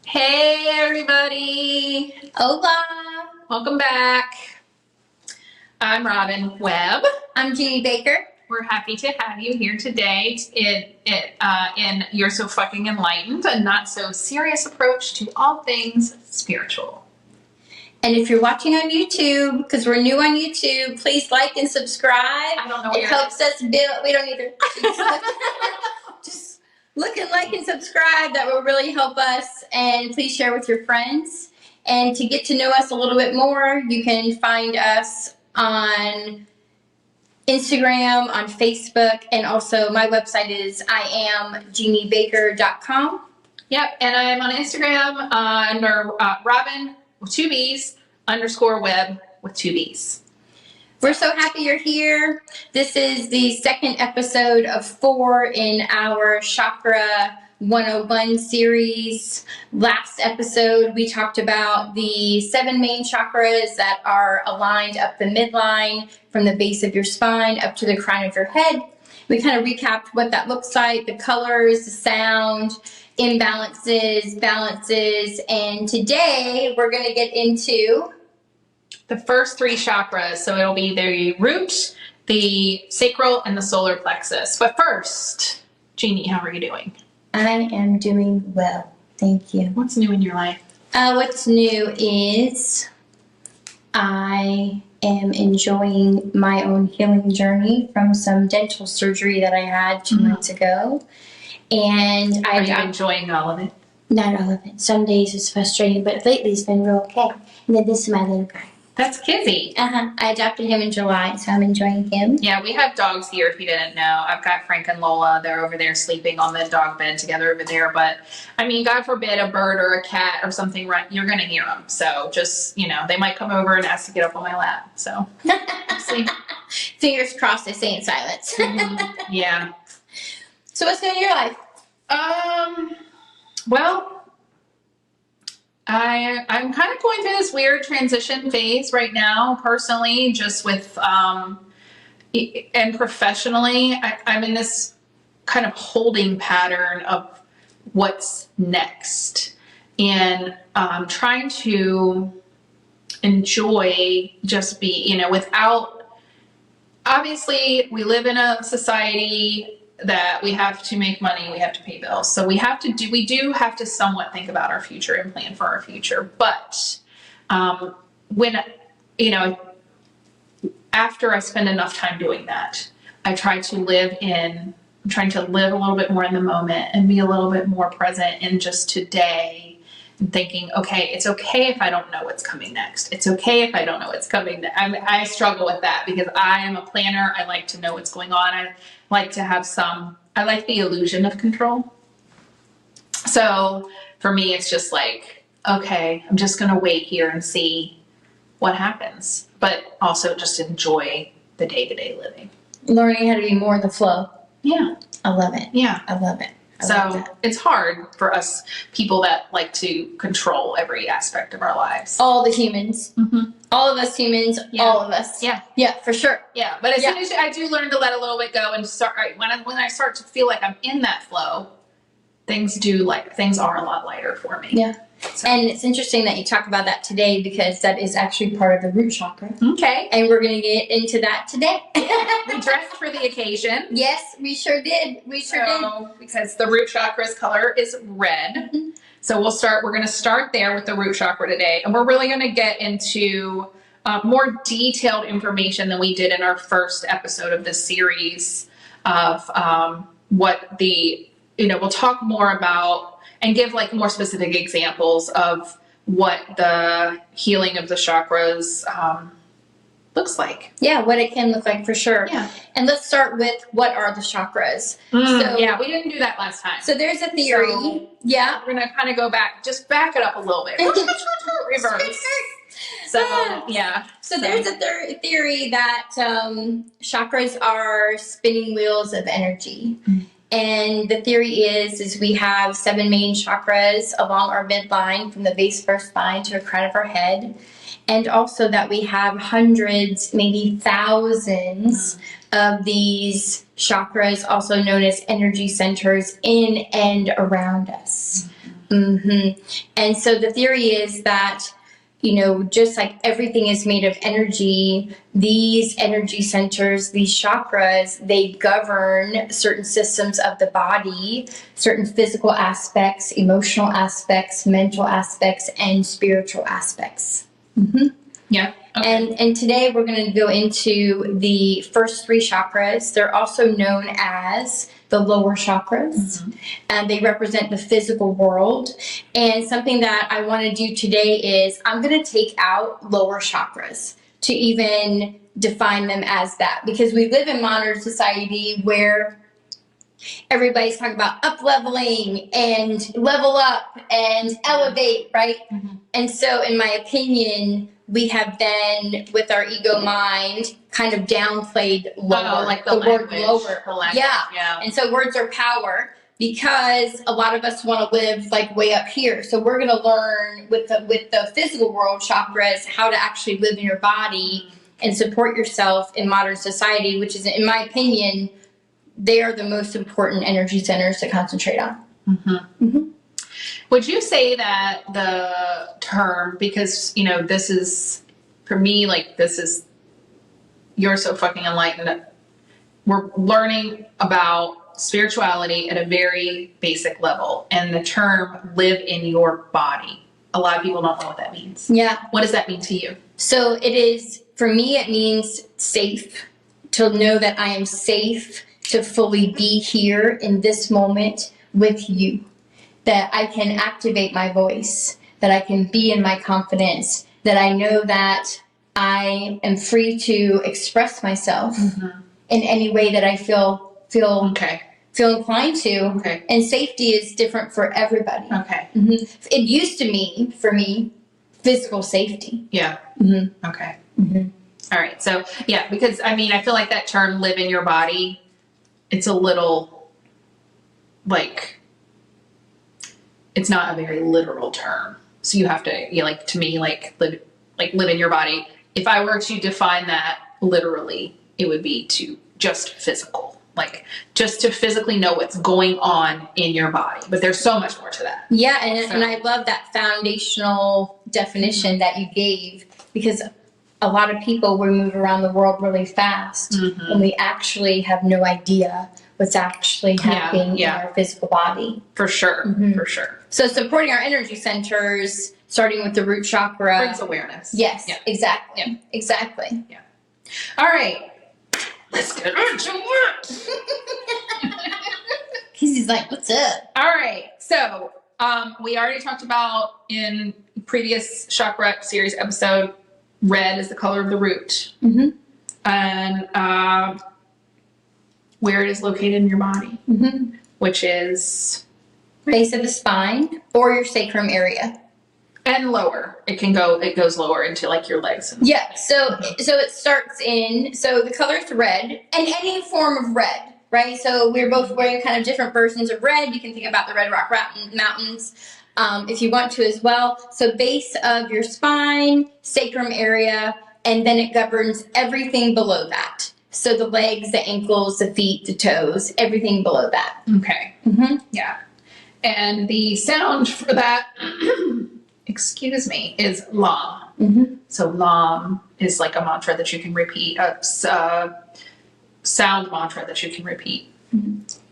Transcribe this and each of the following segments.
Hey everybody! Hola! Welcome back. I'm Robin Webb. I'm Jeanie Baker. We're happy to have you here today in You're So Fucking Enlightened, a not so serious approach to all things spiritual. And if you're watching on YouTube, because we're new on YouTube, please like and subscribe. I don't know what it helps us build. We don't either. Just look and like and subscribe. That will really help us. And please share with your friends. And to get to know us a little bit more, you can find us on Instagram, on Facebook, and also my website is iamjeaniebaker.com. Yep, and I'm on Instagram under Robbin with 2 B's _Webb with 2 B's. We're so happy you're here. This is the second episode of 4 in our Chakra 101 series. Last episode, we talked about the 7 main chakras that are aligned up the midline from the base of your spine up to the crown of your head. We kind of recapped what that looks like, the colors, the sound, imbalances, balances, and today we're going to get into the first 3 chakras. So it'll be the root, the sacral, and the solar plexus. But first, Jeanie, how are you doing? I am doing well. Thank you. What's new in your life? What's new is I am enjoying my own healing journey from some dental surgery that I had 2 months ago. And Are you enjoying all of it? Not all of it. Some days it's frustrating, but lately it's been real okay. And then this is my little guy. That's Kizzy. I adopted him in July, so I'm enjoying him. Yeah, we have dogs here, if you didn't know. I've got Frank and Lola. They're over there sleeping on the dog bed together over there. But, I mean, God forbid a bird or a cat or something, you're going to hear them. So just, they might come over and ask to get up on my lap. So, see. Fingers crossed they stay in silence. Yeah. So what's new in your life? Well, I'm kind of going through this weird transition phase right now, personally, just with, and professionally, I'm in this kind of holding pattern of what's next, and trying to enjoy just be, without, obviously we live in a society that we have to make money, we have to pay bills. So we do have to somewhat think about our future and plan for our future. But when, after I spend enough time doing that, I'm trying to live a little bit more in the moment and be a little bit more present in just today, and thinking, okay, it's okay if I don't know what's coming next. It's okay if I don't know what's coming. I struggle with that because I am a planner. I like to know what's going on. I like the illusion of control. So for me, it's just like, okay, I'm just going to wait here and see what happens, but also just enjoy the day-to-day living. Learning how to be more in the flow. Yeah. I love it. Yeah. I love it. So it's hard for us people that like to control every aspect of our lives. All the humans. Mm-hmm. All of us humans. Yeah. All of us. Yeah. Yeah, for sure. Yeah. But as soon as I do learn to let a little bit go and start, when I start to feel like I'm in that flow, things are a lot lighter for me. Yeah. So. And it's interesting that you talk about that today because that is actually part of the root chakra. Okay. And we're going to get into that today. We dressed for the occasion. Yes, we sure did. We sure did. Because the root chakra's color is red. Mm-hmm. So we're going to start there with the root chakra today. And we're really going to get into more detailed information than we did in our first episode of this series of we'll talk more about and give more specific examples of what the healing of the chakras looks like. Yeah, what it can look like for sure. Yeah. And let's start with what are the chakras. Yeah, we didn't do that last time. So there's a theory. So yeah. We're going to kind of go back, just back it up a little bit. Reverse. So, yeah. So there's a theory that chakras are spinning wheels of energy. Mm-hmm. And the theory is we have 7 main chakras along our midline from the base of our spine to the crown of our head. And also that we have hundreds, maybe thousands of these chakras, also known as energy centers, in and around us. And so the theory is that, you know, just like everything is made of energy, these energy centers, these chakras, they govern certain systems of the body, certain physical aspects, emotional aspects, mental aspects, and spiritual aspects. Yeah. Okay. And today we're going to go into the first three chakras. They're also known as the lower chakras, and they represent the physical world. And something that I want to do today is I'm going to take out lower chakras to even define them as that, because we live in modern society where everybody's talking about up leveling and level up and elevate, right? And so, in my opinion, we have then, with our ego mind, kind of downplayed lower, like the word language, lower. the language, yeah. And so words are power, because a lot of us want to live like way up here. So we're going to learn with the physical world chakras how to actually live in your body and support yourself in modern society, which is, in my opinion, they are the most important energy centers to concentrate on. Would you say that the term, because, you know, this is, for me, like, this is, you're so fucking enlightened. We're learning about spirituality at a very basic level. And the term live in your body, a lot of people don't know what that means. Yeah. What does that mean to you? So it is, for me, it means safe, to know that I am safe to fully be here in this moment with you. That I can activate my voice, that I can be in my confidence, that I know that I am free to express myself in any way that I feel inclined to. Okay. And safety is different for everybody. Okay. It used to mean, for me, physical safety. Yeah. Okay. All right. So, yeah, because, I mean, I feel like that term, live in your body, it's a little, like, it's not a very literal term. So you have to, you know, like, to me, like live in your body. If I were to define that literally, it would be to just physical, like just to physically know what's going on in your body. But there's so much more to that. Yeah, and I love that foundational definition that you gave, because a lot of people, we move around the world really fast and we actually have no idea what's actually happening in our physical body. For sure. For sure. So supporting our energy centers, starting with the root chakra, brings awareness. Yes, Yeah. exactly. Yeah. Exactly. Yeah. All right. Let's get into it. He's like, what's up? All right. So we already talked about in previous chakra series episode, red is the color of the root. And where it is located in your body, which is base of the spine or your sacrum area. And lower. It goes lower into like your legs. And yeah. So it starts in, so the color is red, and any form of red, right? So we're both wearing kind of different versions of red. You can think about the Red Rock Mountains if you want to as well. So base of your spine, sacrum area, and then it governs everything below that. So the legs, the ankles, the feet, the toes, everything below that. Okay. Yeah. And the sound for that, excuse me, is Lam. So Lam is like a mantra that you can repeat, a sound mantra that you can repeat.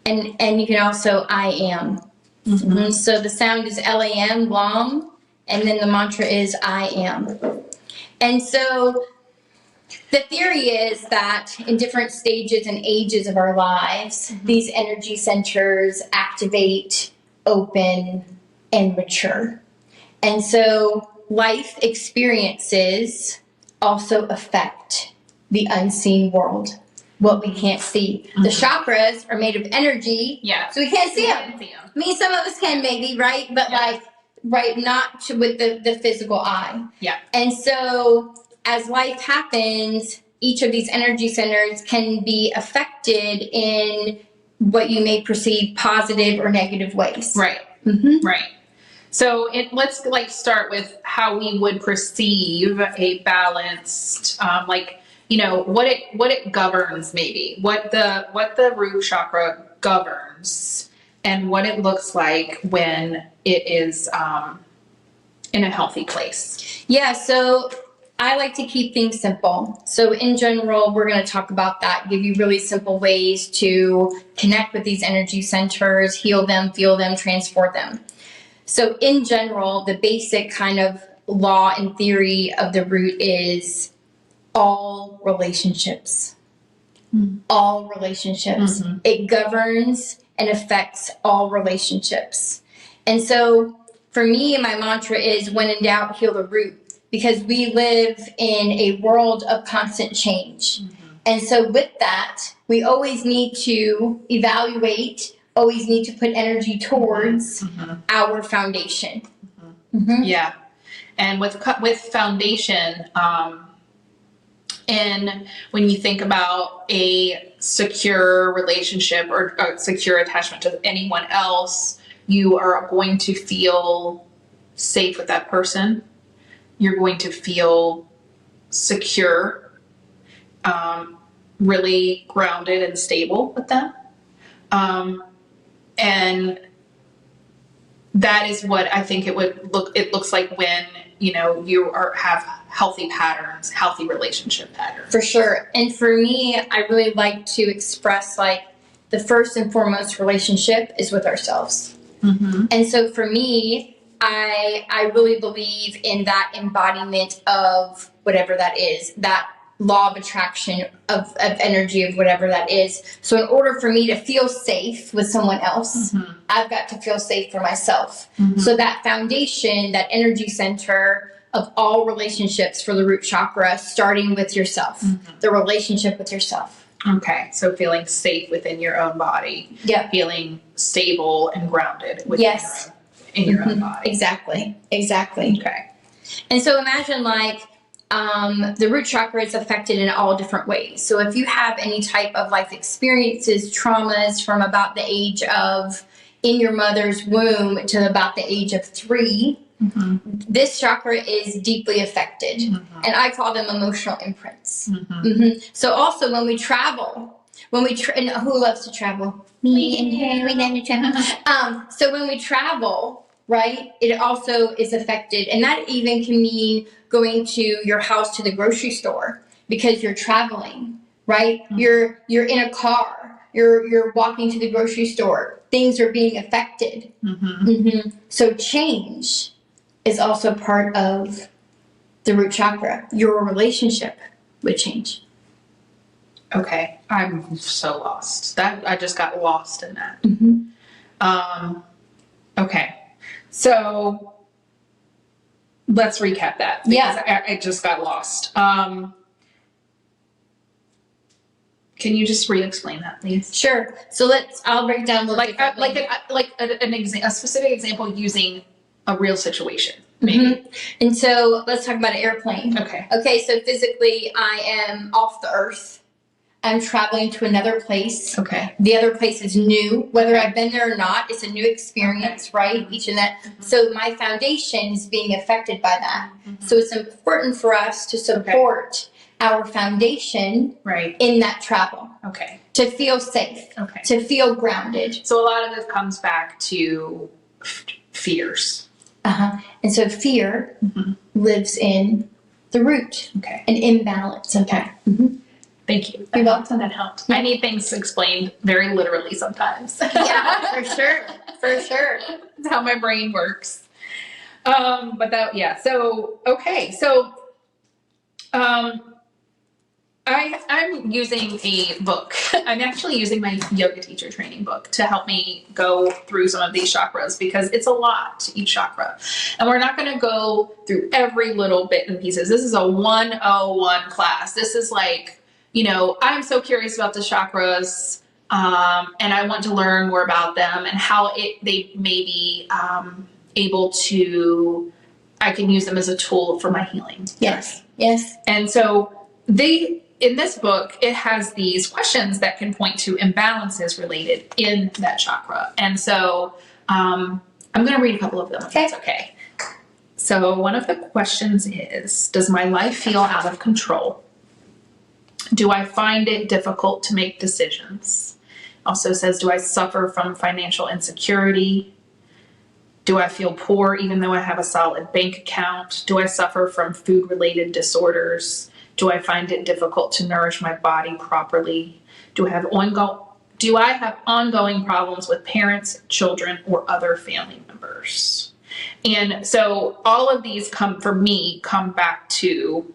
And you can also I am. So the sound is Lam, Lam, and then the mantra is I am. And so the theory is that in different stages and ages of our lives, these energy centers activate, open, and mature. And so life experiences also affect the unseen world, what we can't see. The chakras are made of energy, so we can't see them. I mean, some of us can maybe, right? But not with the physical eye. Yeah. And so as life happens, each of these energy centers can be affected in what you may perceive positive or negative ways. Right. Right. So let's start with how we would perceive a balanced, what it governs, maybe what the root chakra governs and what it looks like when it is in a healthy place. Yeah, so I like to keep things simple. So in general, we're going to talk about that, give you really simple ways to connect with these energy centers, heal them, feel them, transport them. So in general, the basic kind of law and theory of the root is all relationships. All relationships. Mm-hmm. It governs and affects all relationships. And so for me, my mantra is when in doubt, heal the root, because we live in a world of constant change. And so with that, we always need to evaluate, always need to put energy towards our foundation. Yeah. And with foundation, and when you think about a secure relationship or a secure attachment to anyone else, you are going to feel safe with that person. You're going to feel secure, really grounded and stable with them. And that is what I think it looks like when, you have healthy patterns, healthy relationship patterns. For sure. And for me, I really like to express like the first and foremost relationship is with ourselves. And so for me, I really believe in that embodiment of whatever that is, that law of attraction of energy of whatever that is. So in order for me to feel safe with someone else, I've got to feel safe for myself. So that foundation, that energy center of all relationships for the root chakra, starting with yourself, the relationship with yourself. Okay, so feeling safe within your own body. Yep. Feeling stable and grounded within in your own body. Exactly. Okay. And so imagine like the root chakra is affected in all different ways. So if you have any type of life experiences, traumas from about the age of in your mother's womb to about the age of 3, this chakra is deeply affected. And I call them emotional imprints. So also when we travel, and who loves to travel? Me and her, we love to travel. So when we travel, right, it also is affected. And that even can mean going to your house to the grocery store because you're traveling, right? You're in a car. You're walking to the grocery store. Things are being affected. So change is also part of the root chakra. Your relationship with change. Okay, I'm so lost. I just got lost in that. Okay, so let's recap that because I just got lost. Can you just re-explain that, please? Sure. So I'll break down a little a specific example using a real situation, maybe. And so let's talk about an airplane. Okay, so physically I am off the earth. I'm traveling to another place. Okay. The other place is new. Whether I've been there or not, it's a new experience, right? Each and that. So my foundation is being affected by that. So it's important for us to support our foundation in that travel. Okay. To feel safe. Okay. To feel grounded. So a lot of this comes back to fears. And so fear lives in the root. Okay. An imbalance. Okay. Thank you. You're welcome. That helped. I need things explained very literally sometimes. Yeah, for sure. For sure. That's how my brain works. But that, so, okay. So, I'm using a book. I'm actually using my yoga teacher training book to help me go through some of these chakras because it's a lot, each chakra. And we're not going to go through every little bit and pieces. This is a 101 class. This is like, I'm so curious about the chakras, and I want to learn more about them and how they may be able to, I can use them as a tool for my healing. Yes. And so in this book, it has these questions that can point to imbalances related in that chakra. And so I'm going to read a couple of them if that's okay. So one of the questions is, does my life feel out of control? Do I find it difficult to make decisions? Also says, do I suffer from financial insecurity? Do I feel poor even though I have a solid bank account? Do I suffer from food-related disorders? Do I find it difficult to nourish my body properly? Do I have ongoing problems with parents, children, or other family members? And so all of these come back to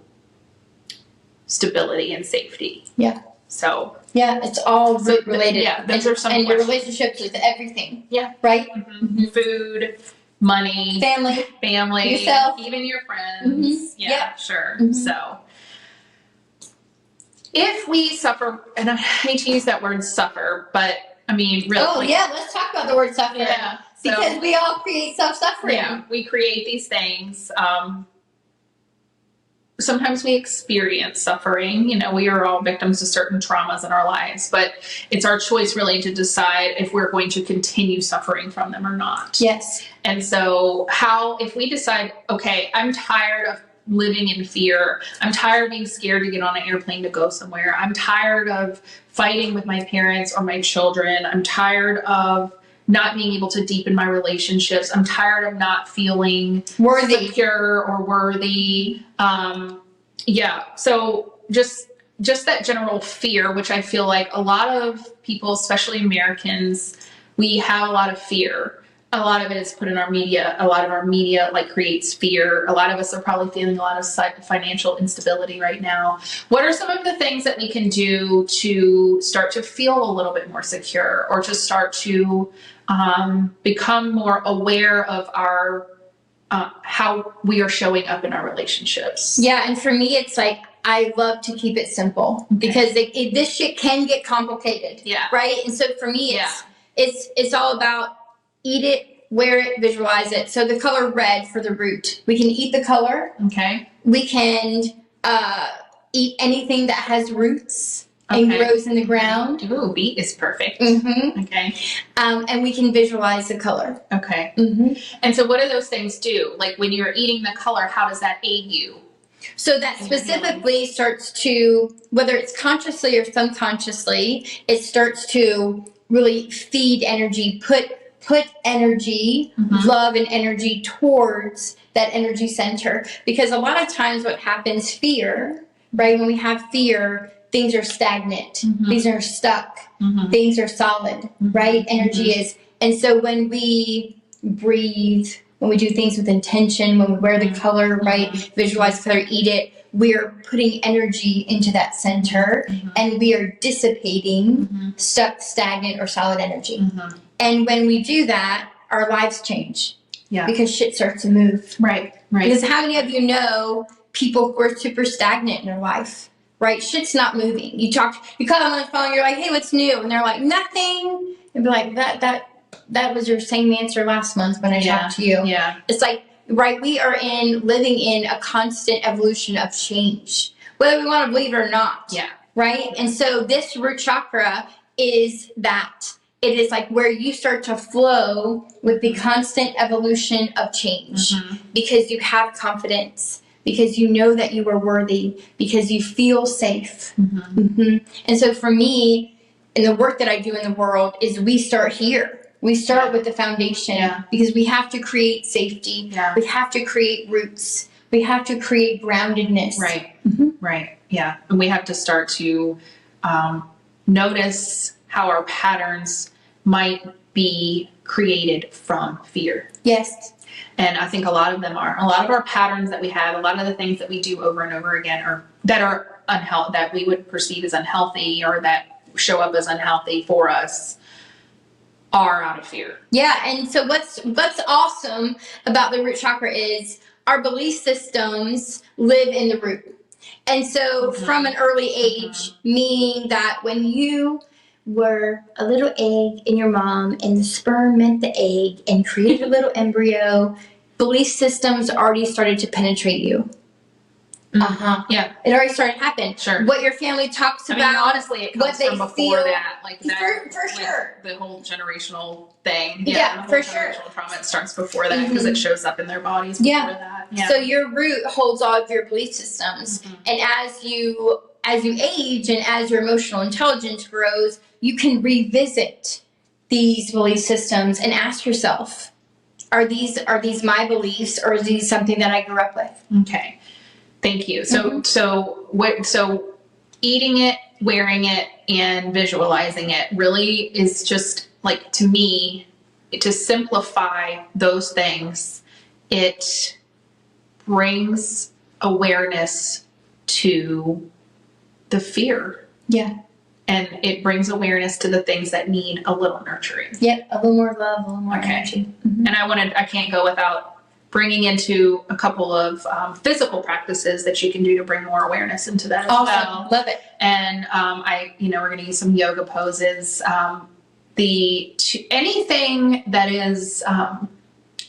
stability and safety. Yeah. So yeah, it's all root related. Yeah, those are some and your questions. relationships with everything. Yeah. Right? Food, money, family, yourself, even your friends. Yeah, sure. So if we suffer, and I hate to use that word suffer, but I mean, really. Oh, yeah, let's talk about the word suffer. Yeah. Because we all create self-suffering. Yeah, we create these things. Sometimes we experience suffering. You know, we are all victims to certain traumas in our lives, but it's our choice really to decide if we're going to continue suffering from them or not. Yes. And so if we decide, okay, I'm tired of living in fear. I'm tired of being scared to get on an airplane to go somewhere. I'm tired of fighting with my parents or my children. I'm tired of not being able to deepen my relationships. I'm tired of not feeling worthy, secure or worthy. So just that general fear, which I feel like a lot of people, especially Americans, we have a lot of fear. A lot of it is put in our media. A lot of our media creates fear. A lot of us are probably feeling a lot of financial instability right now. What are some of the things that we can do to start to feel a little bit more secure, or to start to become more aware of our how we are showing up in our relationships? Yeah, and for me, it's like I love to keep it simple because this shit can get complicated. Yeah. Right. And so for me, it's all about eat it, wear it, visualize it. So the color red for the root, we can eat the color. Okay. We can eat anything that has roots and grows in the ground. Ooh, beet is perfect. Mm-hmm. Okay. And we can visualize the color. Okay. Mm-hmm. And so what do those things do? Like when you're eating the color, how does that aid you? So that specifically starts to, whether it's consciously or subconsciously, it starts to really feed energy, put energy, love and energy towards that energy center. Because a lot of times what happens, fear, right? When we have fear, things are stagnant, things are stuck, things are solid, right? Energy is. And so when we breathe, when we do things with intention, when we wear the color, right? Visualize color, eat it, we're putting energy into that center and we are dissipating stuck, stagnant, or solid energy. And when we do that, our lives change. Yeah. Because shit starts to move. Right. Because how many of you know people who are super stagnant in their life? Right? Shit's not moving. You call them on the phone, you're like, hey, what's new? And they're like, nothing. And be like, that was your same answer last month when I talked to you. Yeah. It's like, right, we are living in a constant evolution of change, whether we want to believe it or not. Yeah. Right? And so this root chakra is that. It is like where you start to flow with the constant evolution of change because you have confidence, because you know that you are worthy, because you feel safe. And so for me, in the work that I do in the world, is we start here. We start with the foundation because we have to create safety. We have to create roots. We have to create groundedness. Right. Right. Yeah. And we have to start to notice how our patterns might be created from fear. Yes. And I think a lot of them are. A lot of our patterns that we have, a lot of the things that we do over and over again are unhealthy, that we would perceive as unhealthy or that show up as unhealthy for us, are out of fear. Yeah, and so what's awesome about the root chakra is our belief systems live in the root. And so from an early age, meaning that when you were a little egg in your mom and the sperm meant the egg and created a little embryo, belief systems already started to penetrate you. Yeah. It already started to happen. Sure. What your family talks about. I mean, honestly, it comes from before that. Like that. For sure. The whole generational thing. Yeah, for sure. Trauma, it starts before that because it shows up in their bodies before that. Yeah. So your root holds all of your belief systems. And as you age and as your emotional intelligence grows, you can revisit these belief systems and ask yourself, are these my beliefs, or is these something that I grew up with? Okay. Thank you. So eating it, wearing it, and visualizing it really is just like, to me, to simplify those things, it brings awareness to the fear. Yeah. And it brings awareness to the things that need a little nurturing. Yep, a little more love, a little more energy. And I can't go without bringing into a couple of physical practices that you can do to bring more awareness into that as well. Love it. And we're going to use some yoga poses. Anything that is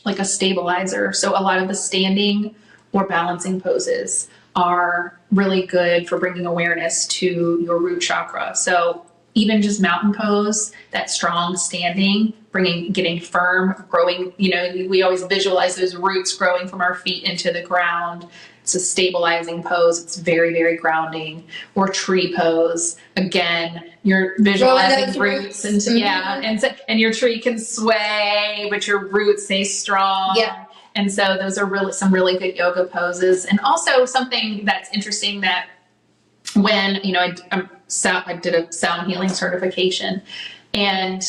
like a stabilizer. So a lot of the standing or balancing poses are really good for bringing awareness to your root chakra. So even just mountain pose, that strong standing, getting firm, growing, we always visualize those roots growing from our feet into the ground. It's a stabilizing pose. It's very, very grounding. Or tree pose. Again, you're visualizing roots into, and your tree can sway, but your roots stay strong. Yeah. And so those are some really good yoga poses. And also something that's interesting, that when, I did a sound healing certification, and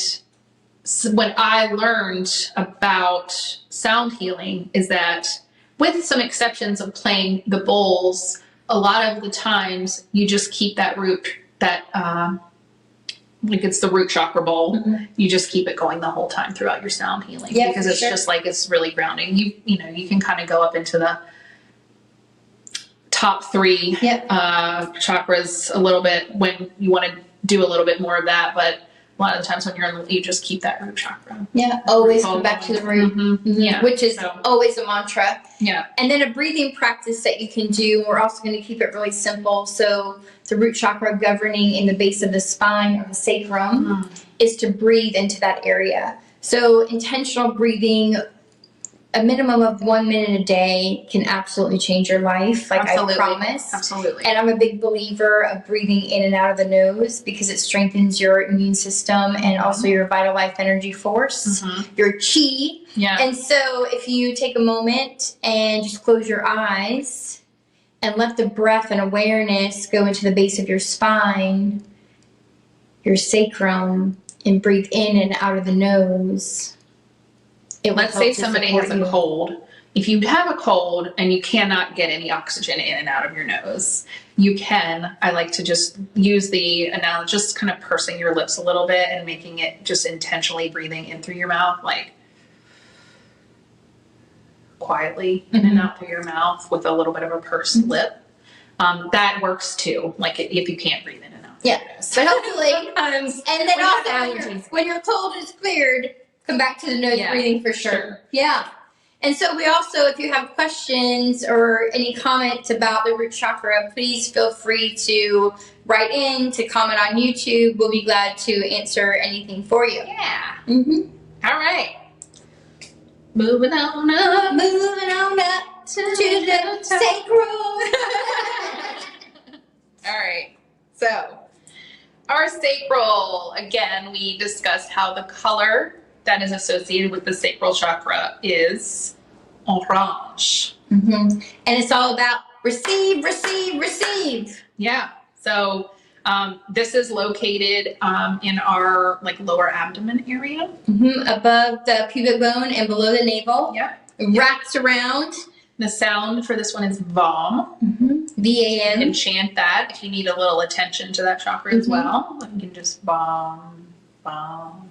so when I learned about sound healing is that, with some exceptions of playing the bowls, a lot of the times you just keep that root, like it's the root chakra bowl. You just keep it going the whole time throughout your sound healing, because it's just like, it's really grounding. You can kind of go up into the top 3 chakras a little bit when you want to do a little bit more of that, but a lot of the times when you just keep that root chakra. Yeah, always come back to the root. Yeah, which is always a mantra. Yeah. And then a breathing practice that you can do. We're also going to keep it really simple. So the root chakra governing in the base of the spine, or the sacrum, is to breathe into that area. So intentional breathing, a minimum of 1 minute a day, can absolutely change your life. Like, I promise. Absolutely. And I'm a big believer of breathing in and out of the nose, because it strengthens your immune system and also your vital life energy force, your chi. Yeah. And so if you take a moment and just close your eyes and let the breath and awareness go into the base of your spine, your sacrum, and breathe in and out of the nose. Let's say somebody has a cold. If you have a cold and you cannot get any oxygen in and out of your nose, I like to just use the analogy, just kind of pursing your lips a little bit and making it just intentionally breathing in through your mouth, like quietly in and out through your mouth with a little bit of a pursed lip. That works too, like if you can't breathe in and out. Yeah, but hopefully, and then also when your cold is cleared, come back to the nose breathing for sure. Yeah. And so we also, if you have questions or any comments about the root chakra, please feel free to write in, to comment on YouTube. We'll be glad to answer anything for you. Yeah. All right. Moving on up. Moving on up to the sacral. All right. So, our sacral, again, we discussed how the color that is associated with the sacral chakra is orange. And it's all about receive, receive, receive. Yeah. So this is located in our lower abdomen area. Above the pubic bone and below the navel. Yep. Wraps around. The sound for this one is VAM. V-A-M. You can chant that if you need a little attention to that chakra as well. You can just VAM, VAM.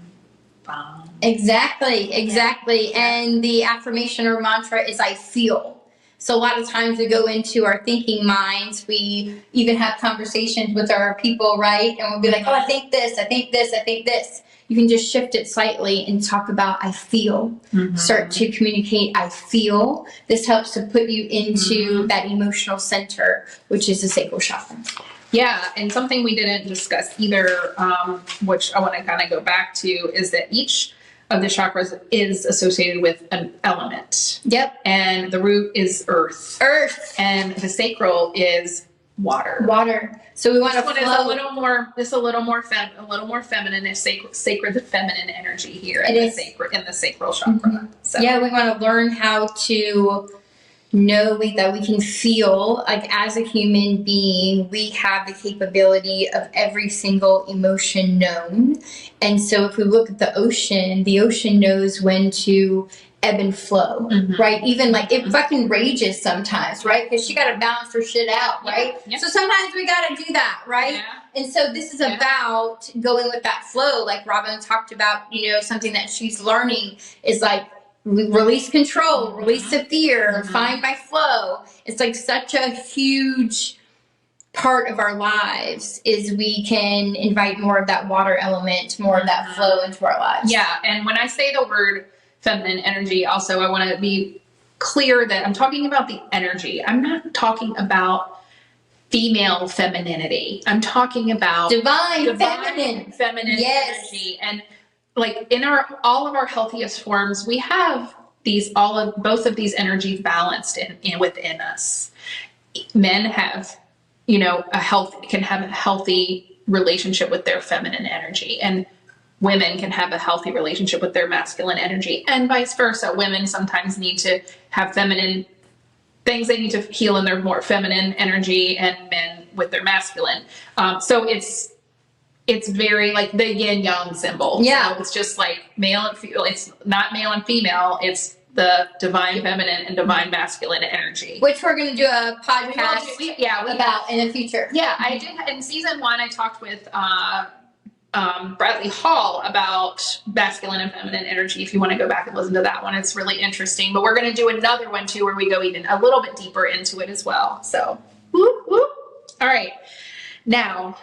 Exactly. And the affirmation or mantra is I feel. So a lot of times we go into our thinking minds. We even have conversations with our people, right? And we'll be like, oh, I think this, I think this, I think this. You can just shift it slightly and talk about I feel. Start to communicate I feel. This helps to put you into that emotional center, which is the sacral chakra. Yeah, and something we didn't discuss either, which I want to kind of go back to, is that each of the chakras is associated with an element. Yep. And the root is earth. Earth. And the sacral is water. So we want to This one is a little more feminine. It's sacred feminine energy here. It is in the sacral chakra. So yeah, we want to learn how to know that we can feel like as a human being, we have the capability of every single emotion known. And so if we look at the ocean knows when to ebb and flow, right? Even like it fucking rages sometimes, right? Because she got to balance her shit out, right? Yeah. So sometimes we got to do that, right? Yeah. And so this is about going with that flow, like Robbin talked about, something that she's learning is like, release control, release the fear, find my flow. It's like such a huge part of our lives is we can invite more of that water element, more of that flow into our lives. Yeah, and when I say the word feminine energy, also I want to be clear that I'm talking about the energy. I'm not talking about female femininity. I'm talking about divine feminine energy. And like in all of our healthiest forms, we have both of these energies balanced within us. Men have, can have a healthy relationship with their feminine energy, and women can have a healthy relationship with their masculine energy, and vice versa. Women sometimes need to have feminine things they need to heal in their more feminine energy, and men with their masculine. So it's very like the yin yang symbol. Yeah. So it's just like male and female. It's not male and female. It's the divine feminine and divine masculine energy. Which we're going to do a podcast about in the future. Yeah, I did. In season 1, I talked with Bradley Hall about masculine and feminine energy. If you want to go back and listen to that one, it's really interesting. But we're going to do another one too, where we go even a little bit deeper into it as well. So, whoop, whoop. All right. Now,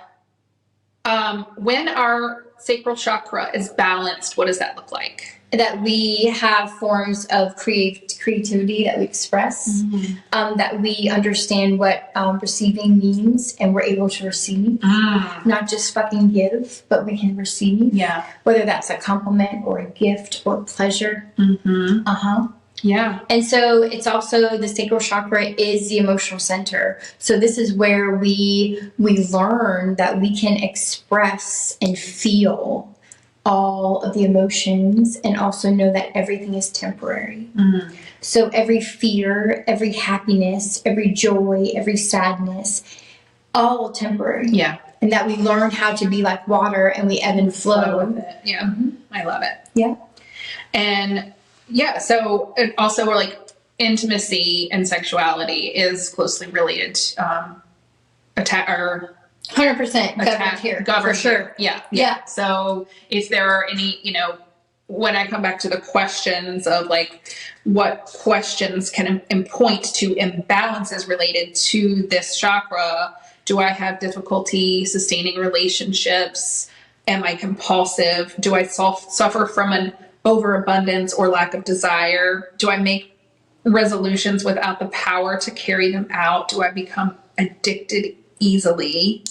when our sacral chakra is balanced, what does that look like? That we have forms of creativity that we express, that we understand what receiving means, and we're able to receive, not just fucking give, but we can receive. Yeah. Whether that's a compliment or a gift or pleasure. Yeah. And so it's also the sacral chakra is the emotional center. So this is where we learn that we can express and feel all of the emotions, and also know that everything is temporary. So every fear, every happiness, every joy, every sadness, all temporary. Yeah. And that we learn how to be like water, and we ebb and flow with it. Yeah. I love it. Yeah. And yeah, so it also we're like intimacy and sexuality is closely related. 100% governed here. Governed for sure. Yeah. So if there are any, when I come back to the questions of like what questions can point to imbalances related to this chakra, do I have difficulty sustaining relationships? Am I compulsive? Do I suffer from an overabundance or lack of desire? Do I make resolutions without the power to carry them out? Do I become addicted easily?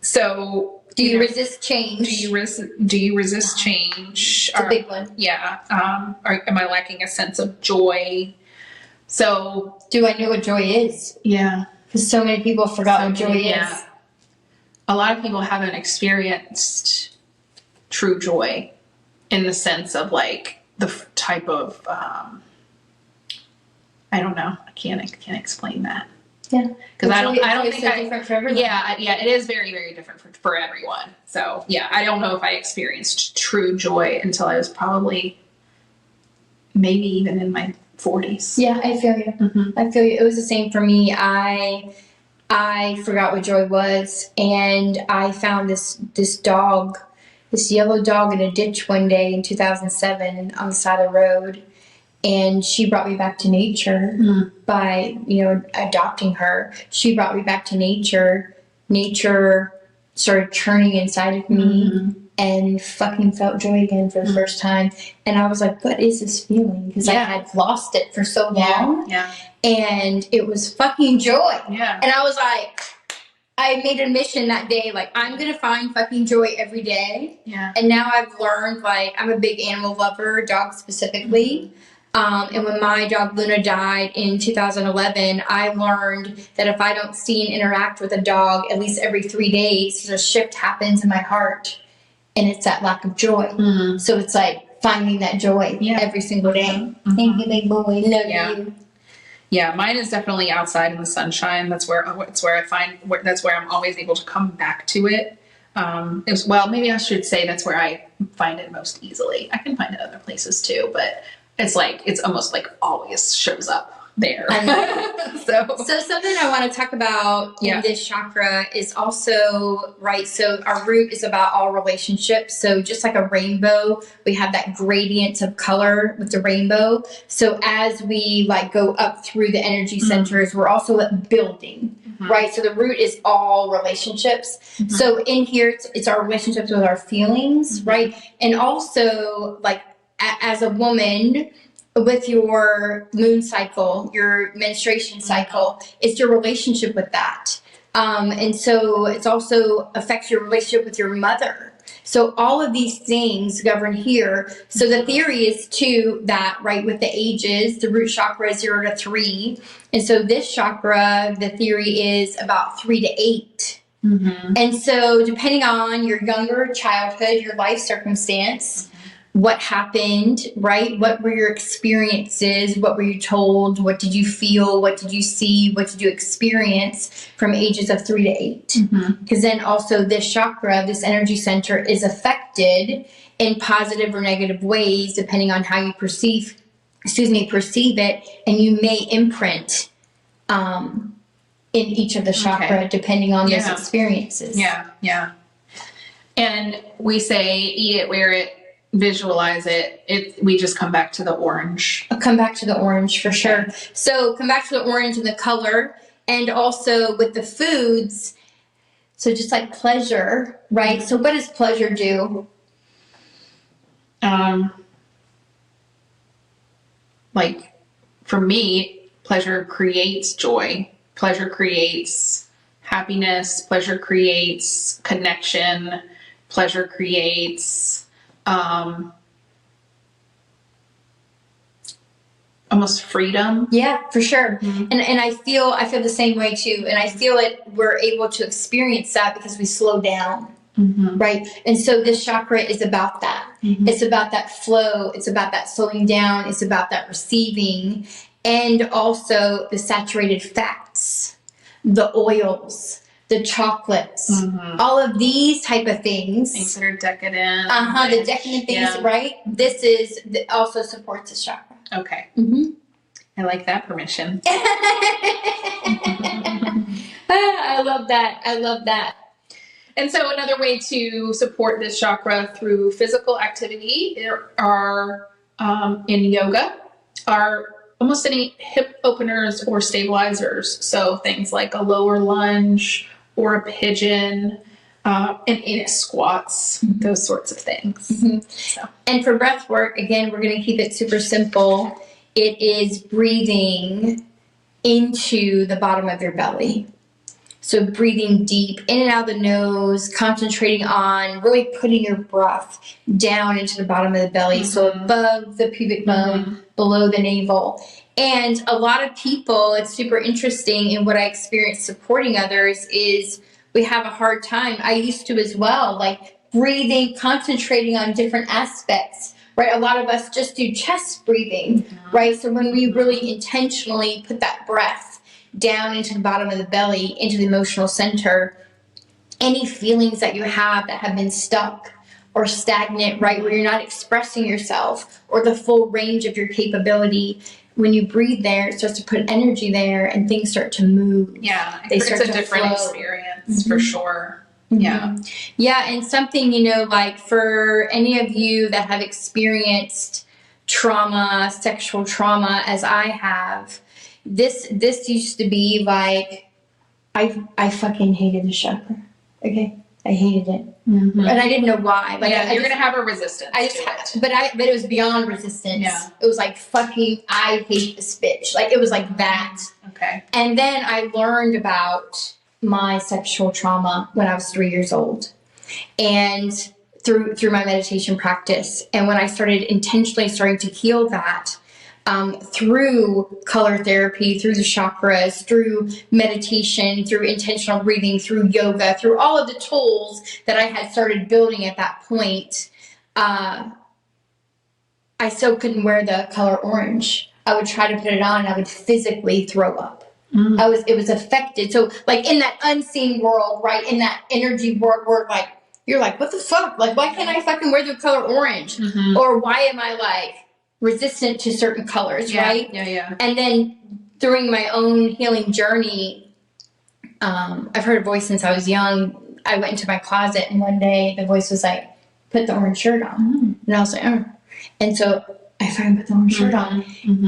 So do you resist change? Do you resist change? It's a big one. Yeah. Am I lacking a sense of joy? So do I know what joy is? Yeah. Because so many people forgot what joy is. A lot of people haven't experienced true joy in the sense of like the type of I don't know. I can't explain that. Yeah, because I don't think it's so different for everyone. Yeah, it is very, very different for everyone. So yeah, I don't know if I experienced true joy until I was probably maybe even in my 40s. Yeah, I feel you. I feel you. It was the same for me. I forgot what joy was, and I found this dog, this yellow dog in a ditch one day in 2007 on the side of the road. And she brought me back to nature by, adopting her. She brought me back to nature. Nature started churning inside of me and fucking felt joy again for the first time. And I was like, what is this feeling? Because I had lost it for so long. Yeah. And it was fucking joy. Yeah. And I was like, I made a mission that day, like, I'm going to find fucking joy every day. Yeah. And now I've learned, like, I'm a big animal lover, dogs specifically. And when my dog Luna died in 2011, I learned that if I don't see and interact with a dog at least every 3 days, a shift happens in my heart, and it's that lack of joy. Mm-hmm. So it's like finding that joy every single day. Mm-hmm. Thank you, big boy. Love you. Yeah, mine is definitely outside in the sunshine. That's where I find that's where I'm always able to come back to it. Maybe I should say that's where I find it most easily. I can find it other places too, but it's almost like always shows up there. So something I want to talk about in this chakra is also, right, so our root is about all relationships. So just like a rainbow, we have that gradient of color with the rainbow. So as we like go up through the energy centers, we're also building, right? So the root is all relationships. So in here, it's our relationships with our feelings, right? And also like as a woman, with your moon cycle, your menstruation cycle, it's your relationship with that. And so it also affects your relationship with your mother. So all of these things govern here. So the theory is too that, right, with the ages, the root chakra is 0 to 3. And so this chakra, the theory is about 3 to 8. And so depending on your younger childhood, your life circumstance, what happened, right? What were your experiences? What were you told? What did you feel? What did you see? What did you experience from ages of 3 to 8? Because then also this chakra, this energy center is affected in positive or negative ways depending on how you perceive it, and you may imprint in each of the chakra depending on those experiences. Yeah. And we say eat it, wear it, visualize it. We just come back to the orange. I'll come back to the orange for sure. So come back to the orange and the color, and also with the foods. So just like pleasure, right? So what does pleasure do? Like for me, pleasure creates joy. Pleasure creates happiness. Pleasure creates connection. Pleasure creates almost freedom. Yeah, for sure. And I feel the same way too. And I feel we're able to experience that because we slow down. Right. And so this chakra is about that. It's about that flow. It's about that slowing down. It's about that receiving, and also the saturated fats, the oils, the chocolates, all of these type of things. Things that are decadent. The decadent things, right? This also supports the chakra. Okay. I like that permission. I love that. And so another way to support this chakra through physical activity are in yoga are almost any hip openers or stabilizers. So things like a lower lunge or a pigeon, and in squats, those sorts of things. So. And for breath work, again, we're going to keep it super simple. It is breathing into the bottom of your belly. So breathing deep in and out of the nose, concentrating on really putting your breath down into the bottom of the belly. So above the pubic bone, below the navel. And a lot of people, it's super interesting, and what I experience supporting others is we have a hard time. I used to as well, like breathing, concentrating on different aspects, right? A lot of us just do chest breathing, right? So when we really intentionally put that breath down into the bottom of the belly, into the emotional center, any feelings that you have that have been stuck or stagnant, right, where you're not expressing yourself or the full range of your capability, when you breathe there, it starts to put energy there and things start to move. Yeah, it's a different experience for sure. Yeah, and something, like for any of you that have experienced trauma, sexual trauma, as I have, this used to be like, I fucking hated the chakra. Okay, I hated it, and I didn't know why. Like, you're gonna have a resistance. But it was beyond resistance. Yeah, it was like fucking, I hate this bitch. Like it was like that. Okay, and then I learned about my sexual trauma when I was 3 years old, and through my meditation practice, and when I started intentionally starting to heal that, through color therapy, through the chakras, through meditation, through intentional breathing, through yoga, through all of the tools that I had started building at that point, I still couldn't wear the color orange. I would try to put it on and I would physically throw up. It was affected. So like in that unseen world, right? In that energy world where like, you're like, what the fuck? Like, why can't I fucking wear the color orange? Or why am I like resistant to certain colors, right? Yeah. And then during my own healing journey, I've heard a voice since I was young. I went into my closet and one day the voice was like, put the orange shirt on. And I was like, oh. And so I finally put the orange shirt on.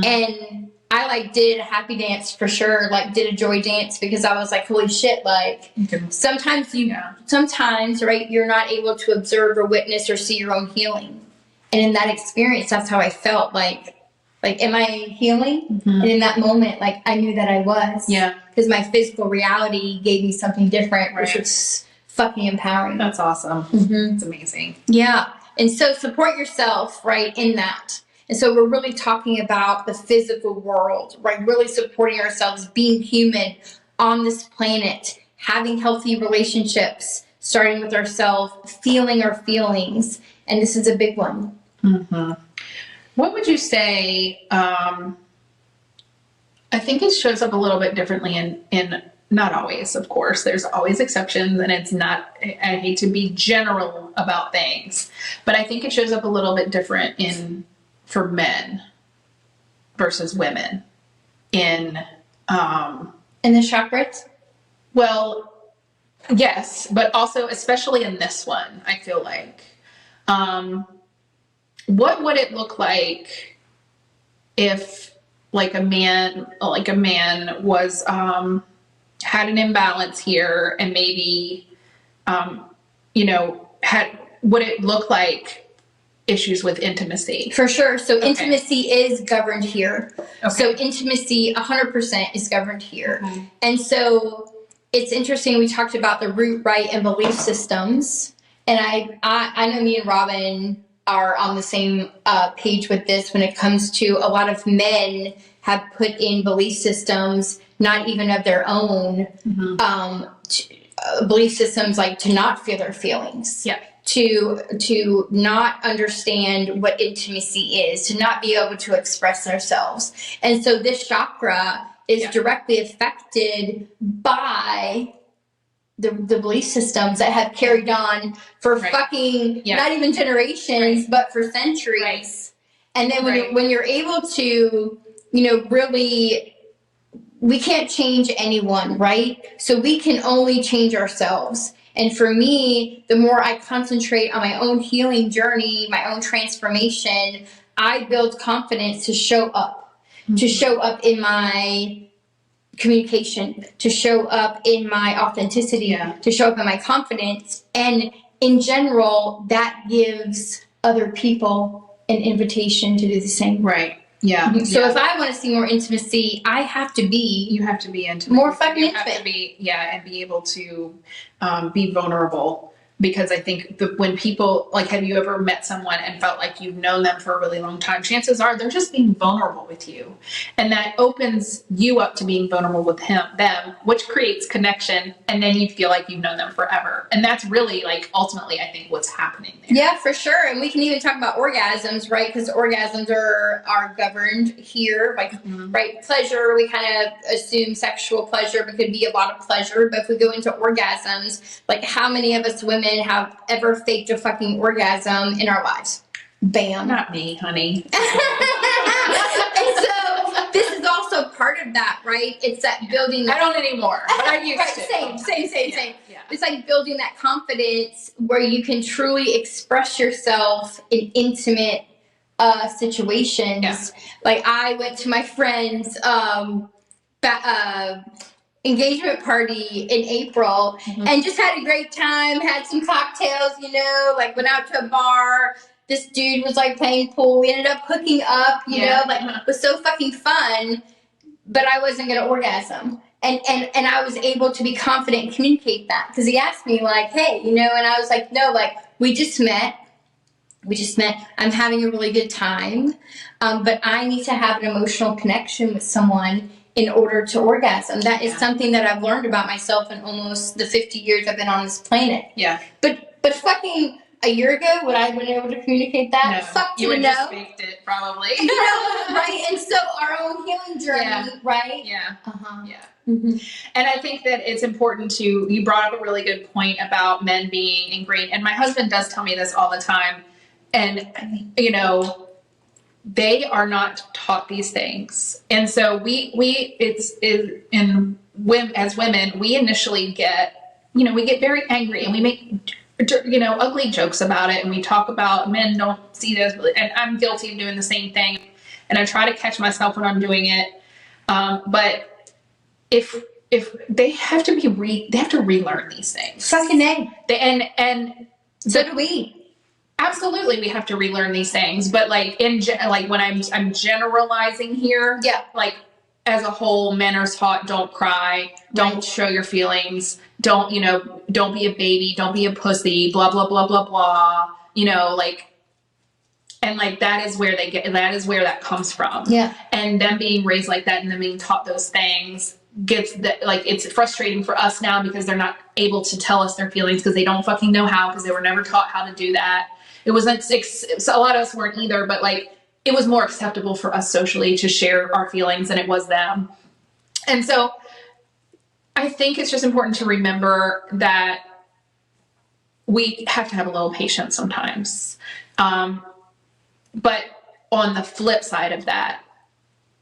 And I like did a happy dance for sure, like did a joy dance because I was like, holy shit, like sometimes right, you're not able to observe or witness or see your own healing. And in that experience, that's how I felt like, am I healing? And in that moment, like I knew that I was. Yeah. Because my physical reality gave me something different, which was fucking empowering. That's awesome. It's amazing. Yeah. And so support yourself, right, in that. And so we're really talking about the physical world, right? Really supporting ourselves, being human on this planet, having healthy relationships, starting with ourselves, feeling our feelings. And this is a big one. What would you say? I think it shows up a little bit differently in not always, of course. There's always exceptions, and it's not. I hate to be general about things, but I think it shows up a little bit different for men versus women in the chakras. Well, yes, but also especially in this one, I feel like. What would it look like if like a man was had an imbalance here and maybe would it look like issues with intimacy? For sure. So intimacy is governed here. So intimacy 100% is governed here. And so it's interesting. We talked about the root, right, and belief systems. And I know me and Robbin are on the same page with this when it comes to a lot of men have put in belief systems, not even of their own, belief systems like to not feel their feelings. Yeah. To not understand what intimacy is, to not be able to express themselves. And so this chakra is directly affected by the belief systems that have carried on for fucking not even generations, but for centuries. And then when you're able to, really, we can't change anyone, right? So we can only change ourselves. And for me, the more I concentrate on my own healing journey, my own transformation, I build confidence to show up in my communication, to show up in my authenticity, to show up in my confidence. And in general, that gives other people an invitation to do the same. Right. Yeah. So if I want to see more intimacy, I have to be. You have to be intimate. More fucking you intimate. Have to be, and be able to be vulnerable. Because I think when people, like, have you ever met someone and felt like you've known them for a really long time? Chances are they're just being vulnerable with you. And that opens you up to being vulnerable with them, which creates connection. And then you feel like you've known them forever. And that's really, like, ultimately, I think what's happening there. Yeah, for sure. And we can even talk about orgasms, right? Because orgasms are governed here. Like, right, pleasure, we kind of assume sexual pleasure, but could be a lot of pleasure. But if we go into orgasms, like how many of us women have ever faked a fucking orgasm in our lives? Bam. Not me, honey. And so this is also part of that, right? It's that building that. I don't anymore, but I used to. Same. Yeah. It's like building that confidence where you can truly express yourself in intimate situations. Yeah. Like I went to my friend's engagement party in April and just had a great time, had some cocktails, like went out to a bar. This dude was like playing pool. We ended up hooking up, it was so fucking fun, but I wasn't going to orgasm. And I was able to be confident and communicate that because he asked me like, hey, and I was like, no, like we just met. which just meant I'm having a really good time, but I need to have an emotional connection with someone in order to orgasm. That is something that I've learned about myself in almost the 50 years I've been on this planet. Yeah. But fucking a year ago, would I have been able to communicate that? No. Fuck you would no. just faked it, probably. Right? And so our own healing journey, right? Yeah. Uh-huh. Yeah. Mm-hmm. And I think that it's important you brought up a really good point about men being ingrained. And my husband does tell me this all the time. And, they are not taught these things. And so as women, we initially get, we get very angry and we make, ugly jokes about it. And we talk about men don't see this. And I'm guilty of doing the same thing. And I try to catch myself when I'm doing it. But if they have to they have to relearn these things. Fucking A. And so do we. Absolutely, we have to relearn these things. But when I'm generalizing here, like as a whole, men are taught don't cry, don't show your feelings, don't be a baby, don't be a pussy, blah blah blah blah blah. And that is where that comes from. Yeah. And them being raised like that and them being taught those things it's frustrating for us now because they're not able to tell us their feelings because they don't fucking know how, because they were never taught how to do that. It wasn't, so a lot of us weren't either, but it was more acceptable for us socially to share our feelings than it was them. And so I think it's just important to remember that we have to have a little patience sometimes. But on the flip side of that,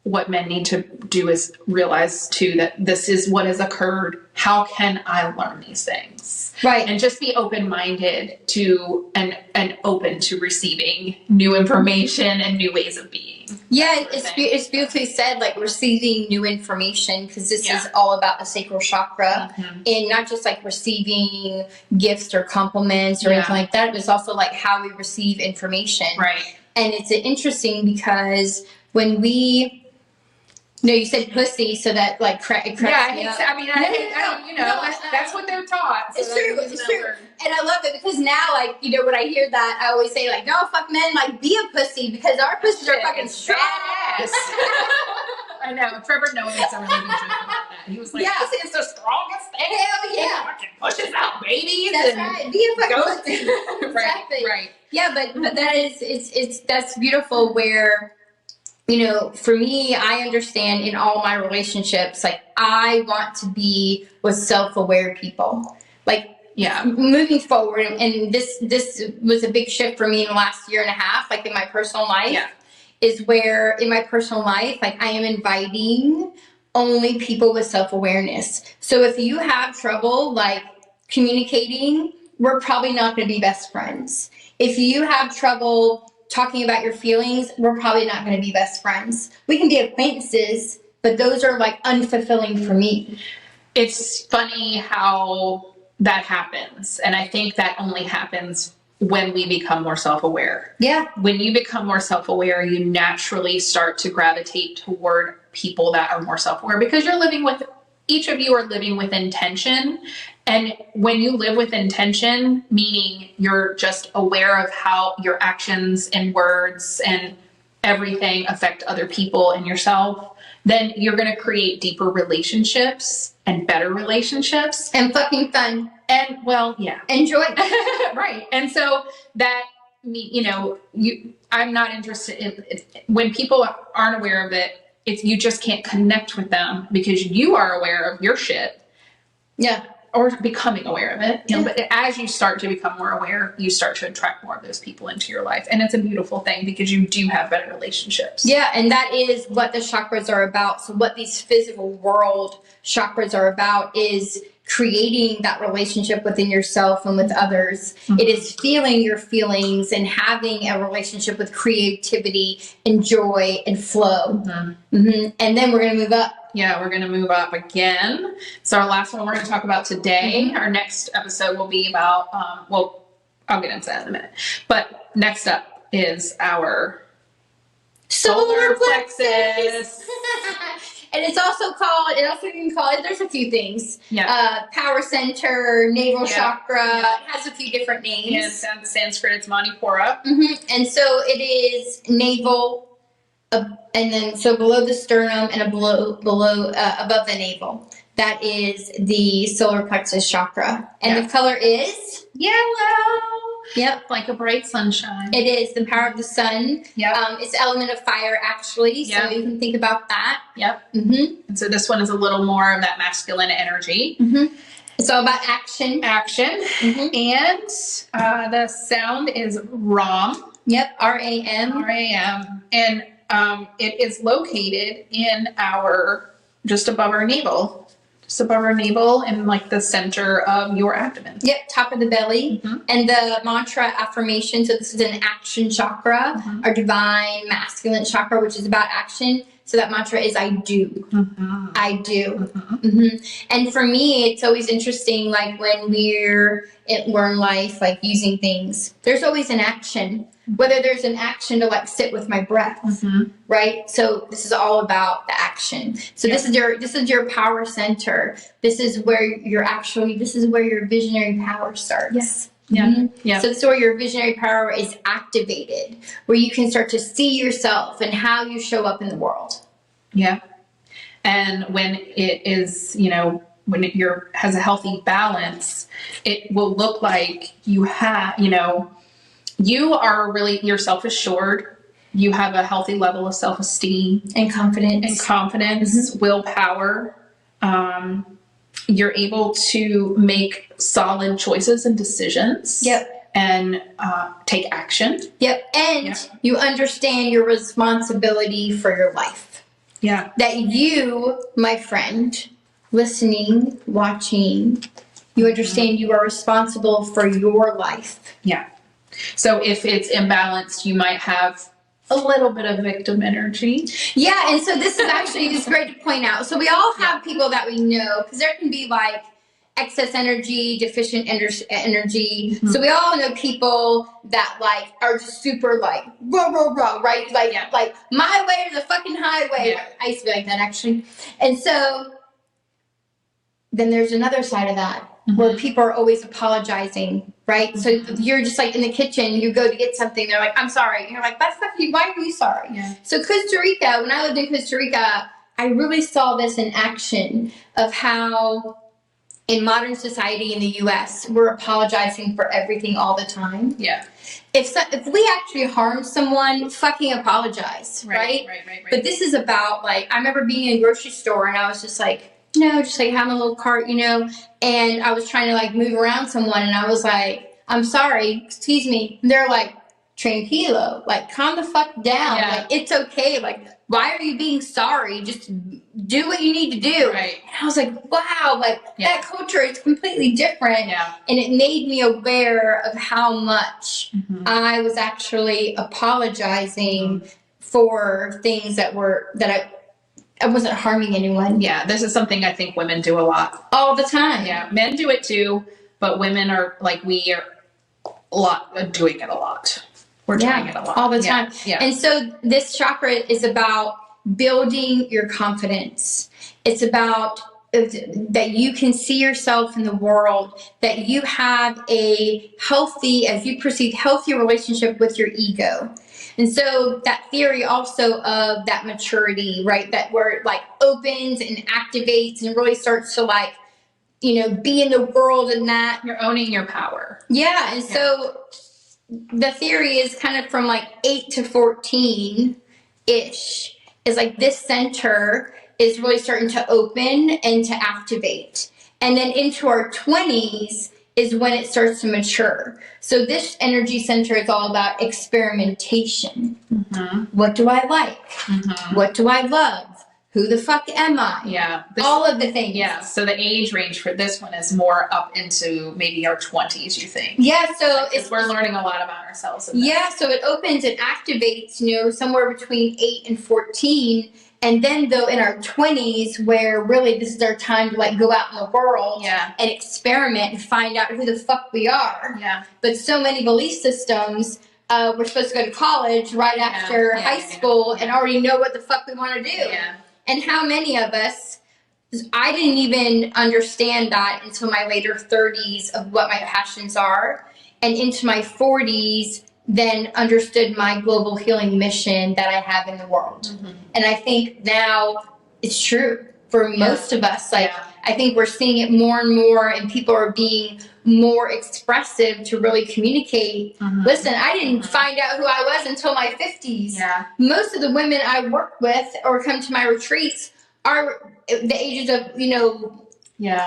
what men need to do is realize too that this is what has occurred. How can I learn these things? Right. And just be open-minded to and open to receiving new information and new ways of being. Yeah, it's beautifully said, receiving new information, because this is all about the sacral chakra, and not just receiving gifts or compliments or anything like that. It's also how we receive information. Right. And it's interesting because when we, you said pussy, so that cracks me up. That's what they're taught. So it's true. And I love it because now, when I hear that, I always say, no, fuck men, be a pussy, because our pussies are fucking strong. I know. Trevor Noah makes a really good joke about that. He was like, pussy is the strongest thing. Hell yeah. Fucking pushes out babies. That's right. Be a fucking pussy. Exactly. Right. Yeah, but that is, that's beautiful where, for me, I understand in all my relationships, I want to be with self-aware people. Moving forward, and this was a big shift for me in the last year and a half, in my personal life, is where in my personal life, I am inviting only people with self-awareness. So if you have trouble, communicating, we're probably not going to be best friends. If you have trouble talking about your feelings, we're probably not going to be best friends. We can be acquaintances, but those are unfulfilling for me. It's funny how that happens. And I think that only happens when we become more self-aware. Yeah. When you become more self-aware, you naturally start to gravitate toward people that are more self-aware, because each of you are living with intention. And when you live with intention, meaning you're just aware of how your actions and words and everything affect other people and yourself, then you're going to create deeper relationships and better relationships. And fucking fun. And enjoy. Right. And so that, I'm not interested in when people aren't aware of it. You just can't connect with them because you are aware of your shit. Yeah. Or becoming aware of it. But as you start to become more aware, you start to attract more of those people into your life. And it's a beautiful thing because you do have better relationships. Yeah, and that is what the chakras are about. So what these physical world chakras are about is creating that relationship within yourself and with others. Mm-hmm. It is feeling your feelings and having a relationship with creativity and joy and flow. Mm-hmm. Mm-hmm. And then we're going to move up. Yeah, we're going to move up again. So our last one we're going to talk about today. Mm-hmm. Our next episode will be about, I'll get into that in a minute. But next up is our solar plexus. And it's also called, there's a few things. Yeah. Power center, navel Yeah. chakra. Yeah. It has a few different names. Yeah, it's in Sanskrit, it's Manipura. And so it is navel, and then so below the sternum and above the navel. That is the solar plexus chakra. And the color is yellow. Yep. Like a bright sunshine. It is the power of the sun. Yep. It's the element of fire, actually. So Yep. you can think about that. Yep. And so this one is a little more of that masculine energy. It's all about action. Action. And the sound is Ram. Yep. RAM. RAM. And it is located in just above our navel. Just above our navel and like the center of your abdomen. Yep, top of the belly. And the mantra affirmation, so this is an action chakra, our divine masculine chakra, which is about action. So that mantra is I do. I do. And for me, it's always interesting, like when we're in life, like using things, there's always an action. Whether there's an action to like sit with my breath, right? So this is all about the action. So this is your power center. This is where this is where your visionary power starts. Yes. So this is where your visionary power is activated, where you can start to see yourself and how you show up in the world. Yeah. And when it is, when it has a healthy balance, it will look like you're self-assured. You have a healthy level of self-esteem and confidence, willpower. You're able to make solid choices and decisions. Yep. And take action. Yep. And you understand your responsibility for your life. Yeah. That you, my friend, listening, watching, you understand you are responsible for your life. Yeah. So if it's imbalanced, you might have a little bit of victim energy. Yeah, and so this is actually just great to point out. So we all have people that we know, because there can be like excess energy, deficient energy. So we all know people that like are just super like rah, right? Like my way or the fucking highway. Yeah. I used to be like that actually. And so then there's another side of that. Where people are always apologizing, right? So you're just like in the kitchen, you go to get something, they're like, I'm sorry. And you're like, that's not you. Why are you sorry? Yeah. So Costa Rica, when I lived in Costa Rica, I really saw this in action of how in modern society in the US, we're apologizing for everything all the time. Yeah. If we actually harm someone, fucking apologize, right? Right. But this is about like, I remember being in a grocery store and I was just like, just like having a little cart, and I was trying to like move around someone and I was like, I'm sorry, excuse me. And they're like, tranquilo, like calm the fuck down. Yeah. Like, it's okay. Like, why are you being sorry? Just do what you need to do. Right. And I was like, wow, like that culture is completely different. Yeah. And it made me aware of how much I was actually apologizing for things that I wasn't harming anyone. Yeah, this is something I think women do a lot. All the time. Yeah, men do it too, but women are like, we are doing it a lot. We're doing it a lot. All the time. Yeah. And so this chakra is about building your confidence. It's about that you can see yourself in the world, that you have a healthy, as you perceive, healthy relationship with your ego. And so that theory also of that maturity, right? That where it like opens and activates and really starts to like, be in the world and that. You're owning your power. Yeah. And so the theory is kind of from like 8 to 14-ish is like this center is really starting to open and to activate. And then into our 20s is when it starts to mature. So this energy center is all about experimentation. What do I like? What do I love? Who the fuck am I? Yeah. All of the things. Yeah. So the age range for this one is more up into maybe our 20s, you think? Yeah. So we're learning a lot about ourselves. Yeah. So it opens and activates, somewhere between 8 and 14. And then though in our 20s, where really this is our time to like go out in the world and experiment and find out who the fuck we are. Yeah. But so many belief systems, we're supposed to go to college right after high school and already know what the fuck we want to do. Yeah. And how many of us, I didn't even understand that until my later 30s of what my passions are. And into my 40s, then understood my global healing mission that I have in the world. And I think now it's true for most of us. Like, I think we're seeing it more and more, and people are being more expressive to really communicate. Listen, I didn't find out who I was until my 50s. Most of the women I work with or come to my retreats are the ages of,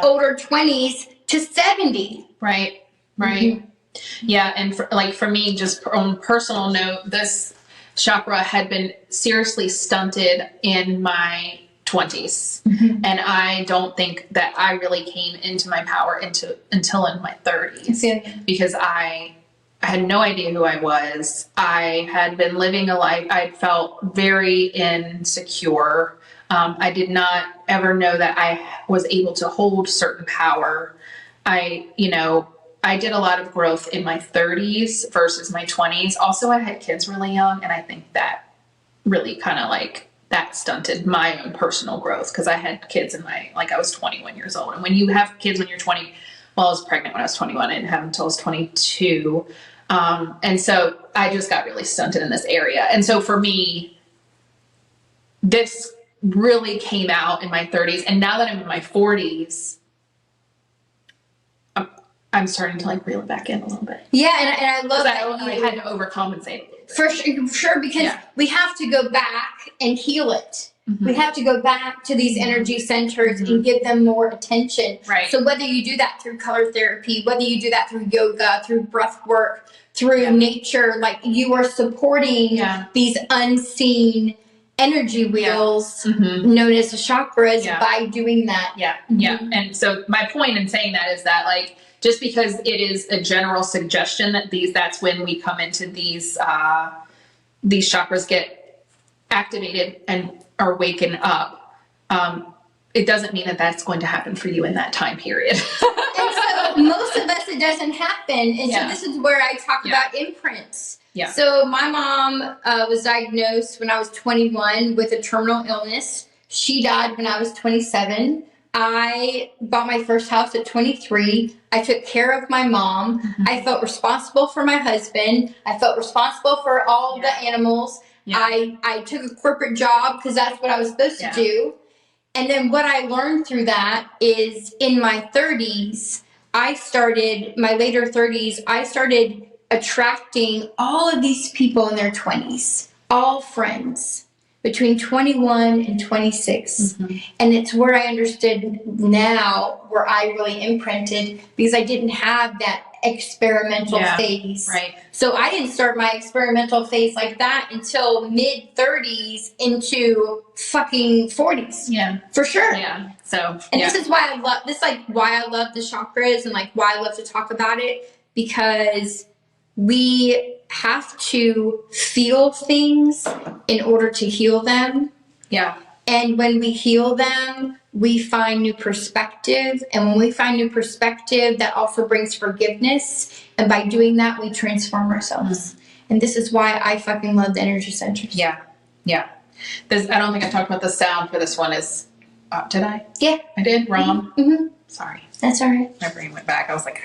older 20s to 70. Right. Yeah, and for me, just on a personal note, this chakra had been seriously stunted in my 20s, and I don't think that I really came into my power until in my 30s, because I had no idea who I was. I had been living a life, I felt very insecure. I did not ever know that I was able to hold certain power. I did a lot of growth in my 30s versus my 20s. Also, I had kids really young, and I think that really kind of that stunted my own personal growth, because I had kids I was 21 years old. And when you have kids when you're 20, well, I was pregnant when I was 21. I didn't have them until I was 22. And so I just got really stunted in this area. And so for me, this really came out in my 30s. And now that I'm in my 40s, I'm starting to reel it back in a little bit. Yeah, and I love that. I had to overcompensate. For sure, because we have to go back and heal it. We have to go back to these energy centers and give them more attention. Right. So whether you do that through color therapy, whether you do that through yoga, through breath work, through nature, you are supporting these unseen energy wheels known as the chakras by doing that. And so my point in saying that is that just because it is a general suggestion that that's when we come into these chakras get activated and are waken up, it doesn't mean that that's going to happen for you in that time period. And so most of us, it doesn't happen. And so this is where I talk about imprints. So my mom was diagnosed when I was 21 with a terminal illness. She died when I was 27. I bought my first house at 23. I took care of my mom. I felt responsible for my husband. I felt responsible for all the animals. I took a corporate job because that's what I was supposed to do. And then what I learned through that is in my 30s, my later 30s, I started attracting all of these people in their 20s, all friends, between 21 and 26. And it's where I understood now where I really imprinted, because I didn't have that experimental phase. So I didn't start my experimental phase like that until mid 30s into fucking 40s. For sure. So this is why I love this, why I love the chakras and why I love to talk about it, because we have to feel things in order to heal them. And when we heal them, we find new perspective. And when we find new perspective, that also brings forgiveness. And by doing that, we transform ourselves. And this is why I fucking love the energy centers. I don't think I talked about the sound for this one. Is did I? Yeah. I did? Wrong? Sorry. That's all right. My brain went back. I was like,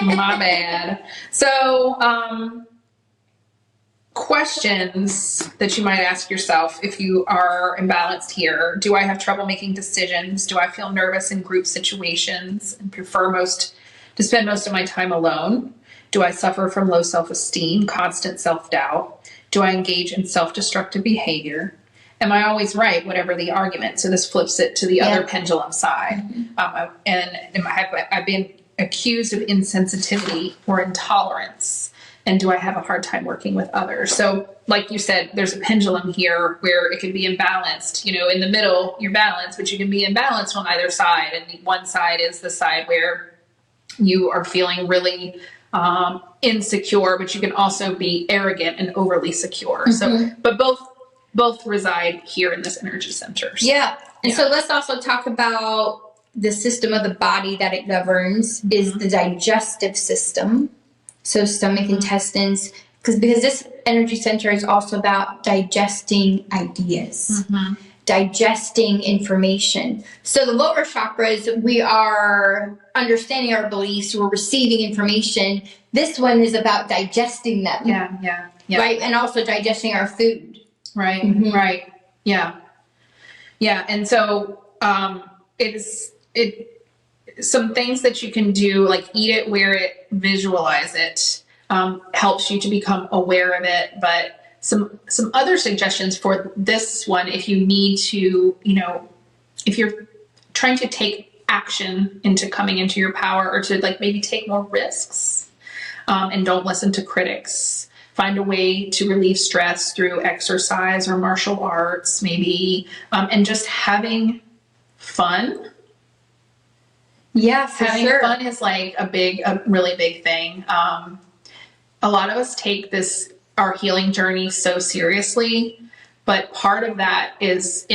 my bad. So, questions that you might ask yourself if you are imbalanced here. Do I have trouble making decisions? Do I feel nervous in group situations and prefer to spend most of my time alone? Do I suffer from low self-esteem, constant self-doubt? Do I engage in self-destructive behavior? Am I always right, whatever the argument? So this flips it to the other pendulum side. And I've been accused of insensitivity or intolerance. And do I have a hard time working with others? So like you said, there's a pendulum here where it can be imbalanced. In the middle, you're balanced, but you can be imbalanced on either side. And one side is the side where you are feeling really insecure, but you can also be arrogant and overly secure. So, but both reside here in this energy center. So let's also talk about the system of the body that it governs is the digestive system. So stomach, intestines, because this energy center is also about digesting ideas. digesting information. So the lower chakras, we are understanding our beliefs, we're receiving information. This one is about digesting them. Yeah. Right? And also digesting our food. Right. Mhm. Right. Yeah. Yeah. And so, some things that you can do, like eat it, wear it, visualize it, helps you to become aware of it. But some other suggestions for this one, if you need to, if you're trying to take action into coming into your power, or to like maybe take more risks, and don't listen to critics. Find a way to relieve stress through exercise or martial arts, maybe, and just having fun. Yeah, for Having sure. fun is like a really big thing. A lot of us take our healing journey so seriously, but part of that is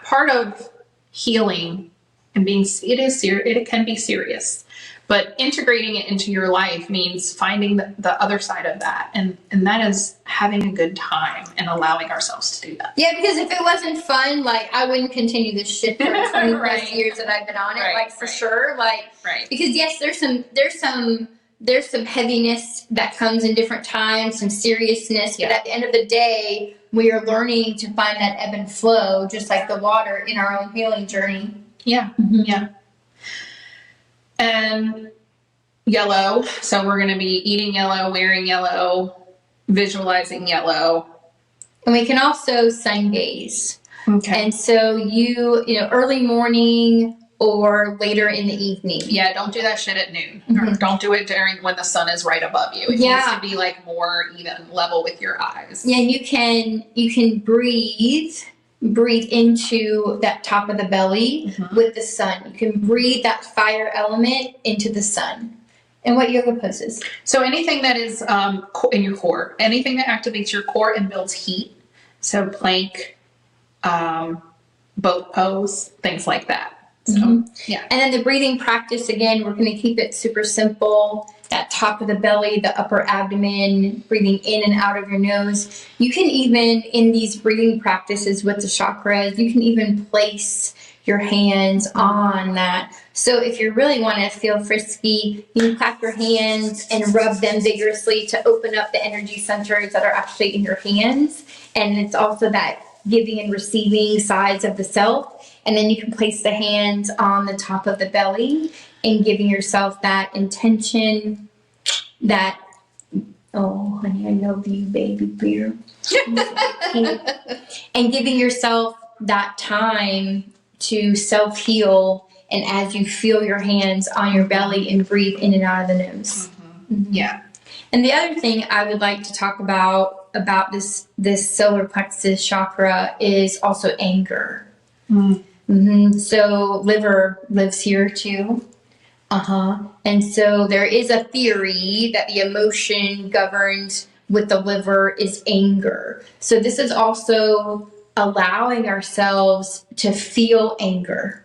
part of healing and it can be serious, but integrating it into your life means finding the other side of that. And that is having a good time and allowing ourselves to do that. Yeah, because if it wasn't fun, like I wouldn't continue this shit for 20 Right. plus years that I've been on it, Right, like for right. sure. Like, Right. because yes, there's some heaviness that comes in different times, some seriousness, but Yeah. at the end of the day, we are learning to find that ebb and flow, just like the water in our own healing journey. Yeah. Mhm. Yeah. And yellow. So we're going to be eating yellow, wearing yellow, visualizing yellow. And we can also sun gaze. Okay. And so early morning or later in the evening. Yeah, don't do that shit at noon. Mhm. Or don't do it when the sun is right above you. It needs to be like more even level with your eyes. Yeah, and you can breathe into that top of the belly with the sun. You can breathe that fire element into the sun. And what yoga poses? So anything that is in your core, anything that activates your core and builds heat. So plank, boat pose, things like that. So, yeah. And then the breathing practice, again, we're going to keep it super simple. That top of the belly, the upper abdomen, breathing in and out of your nose. You can even, in these breathing practices with the chakras, you can even place your hands on that. So if you really want to feel frisky, you can clap your hands and rub them vigorously to open up the energy centers that are actually in your hands. And it's also that giving and receiving sides of the self. And then you can place the hands on the top of the belly and giving yourself that intention, that, oh, honey, I love you, baby bear. And giving yourself that time to self-heal. And as you feel your hands on your belly and breathe in and out of the nose. Yeah. And the other thing I would like to talk about this solar plexus chakra is also anger. So liver lives here too. And so there is a theory that the emotion governed with the liver is anger. So this is also allowing ourselves to feel anger,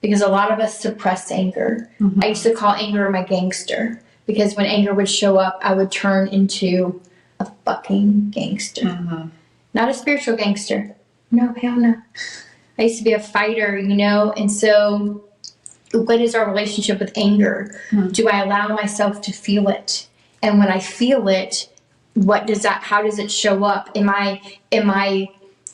because a lot of us suppress anger. I used to call anger my gangster, because when anger would show up, I would turn into a fucking gangster. Not a spiritual gangster. No, hell no. I used to be a fighter, and so what is our relationship with anger? Do I allow myself to feel it? And when I feel it, how does it show up? Am I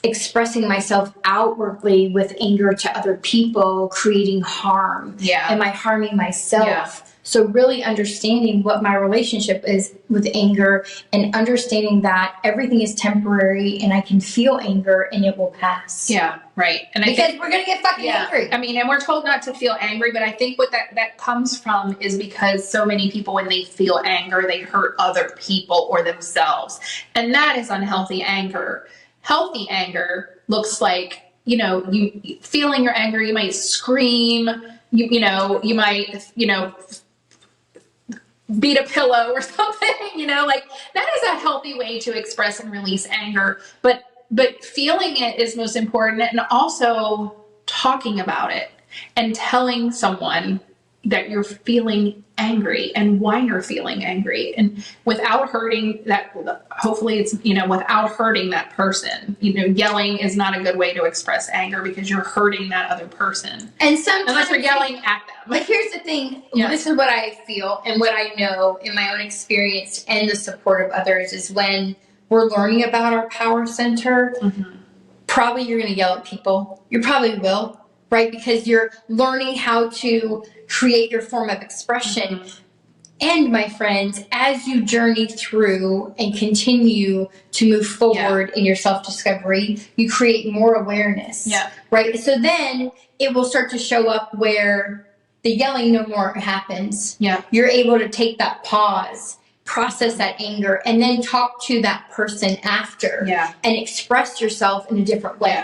expressing myself outwardly with anger to other people, creating harm? Yeah. Am I harming myself? Yeah. So really understanding what my relationship is with anger, and understanding that everything is temporary and I can feel anger and it will pass. Yeah, right. And because we're going to get fucking angry. I mean, and we're told not to feel angry, but I think what that comes from is because so many people, when they feel anger, they hurt other people or themselves. And that is unhealthy anger. Healthy anger looks like, you feeling your anger, you might scream, you might, beat a pillow or something, like that is a healthy way to express and release anger. But feeling it is most important, and also talking about it and telling someone that you're feeling angry and why you're feeling angry, and without hurting that, hopefully it's, without hurting that person. Yelling is not a good way to express anger because you're hurting that other person. And sometimes unless you're yelling at them. But here's the thing, Yeah. This is what I feel and what I know in my own experience and the support of others is when we're learning about our power center, probably you're going to yell at people. You probably will, right? Because you're learning how to create your form of expression. And my friends, as you journey through and continue to move forward in your self-discovery, you create more awareness, right? So then it will start to show up where the yelling no more happens. You're able to take that pause, process that anger, and then talk to that person after and express yourself in a different way.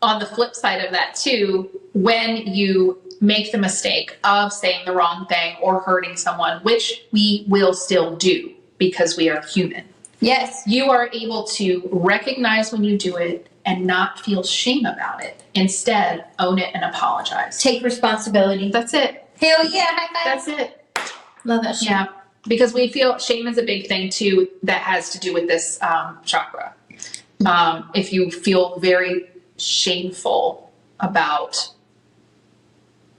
On the flip side of that too, when you make the mistake of saying the wrong thing or hurting someone, which we will still do because we are human. Yes. You are able to recognize when you do it and not feel shame about it. Instead, own it and apologize. Take responsibility. That's it. Hell yeah, high five. That's it. Love that shit. Yeah, because we feel shame is a big thing too that has to do with this chakra. If you feel very shameful about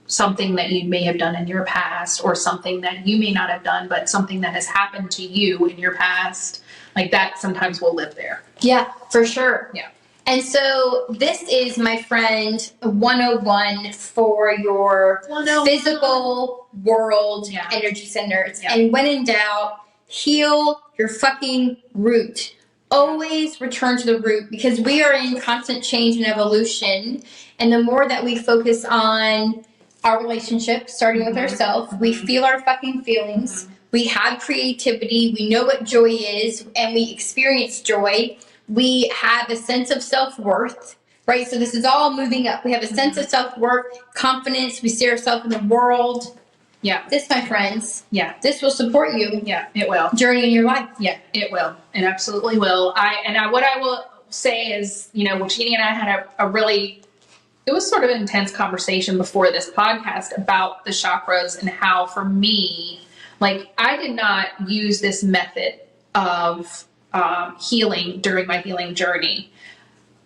something that you may have done in your past, or something that you may not have done, but something that has happened to you in your past, like that sometimes will live there. Yeah, for sure. Yeah. And so this is, my friend, 101 for your physical world energy centers. And when in doubt, heal your fucking root. Always return to the root, because we are in constant change and evolution. And the more that we focus on our relationship, starting with ourselves, we feel our fucking feelings. We have creativity. We know what joy is, and we experience joy. We have a sense of self-worth, right? So this is all moving up. We have a sense of self-worth, confidence. We see ourselves in the world. Yeah. This, my friends. Yeah. This will support you. Yeah, it will. Journey in your life. Yeah, it will. It absolutely will. What I will say is, Jeanie and I had a really, it was sort of an intense conversation before this podcast about the chakras and how, for me, like, I did not use this method of healing during my healing journey.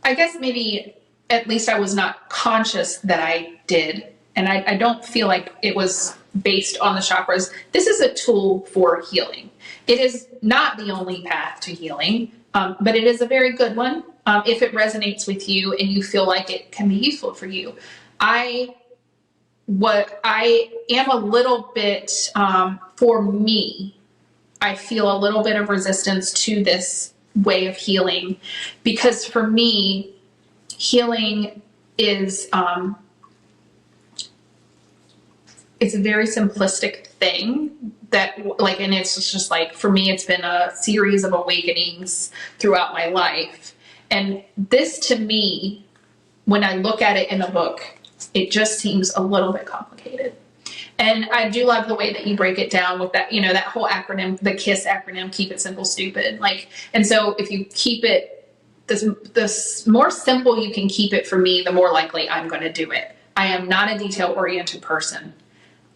I guess maybe at least I was not conscious that I did. And I don't feel like it was based on the chakras. This is a tool for healing. It is not the only path to healing, but it is a very good one if it resonates with you and you feel like it can be useful for you. What I am a little bit, for me, I feel a little bit of resistance to this way of healing, because for me, healing is, it's a very simplistic thing that, like, and it's just like, for me, it's been a series of awakenings throughout my life. And this, to me, when I look at it in a book, it just seems a little bit complicated. And I do love the way that you break it down with that, that whole acronym, the KISS acronym, keep it simple, stupid. Like, and so if you keep it, the more simple you can keep it, for me, the more likely I'm going to do it. I am not a detail-oriented person.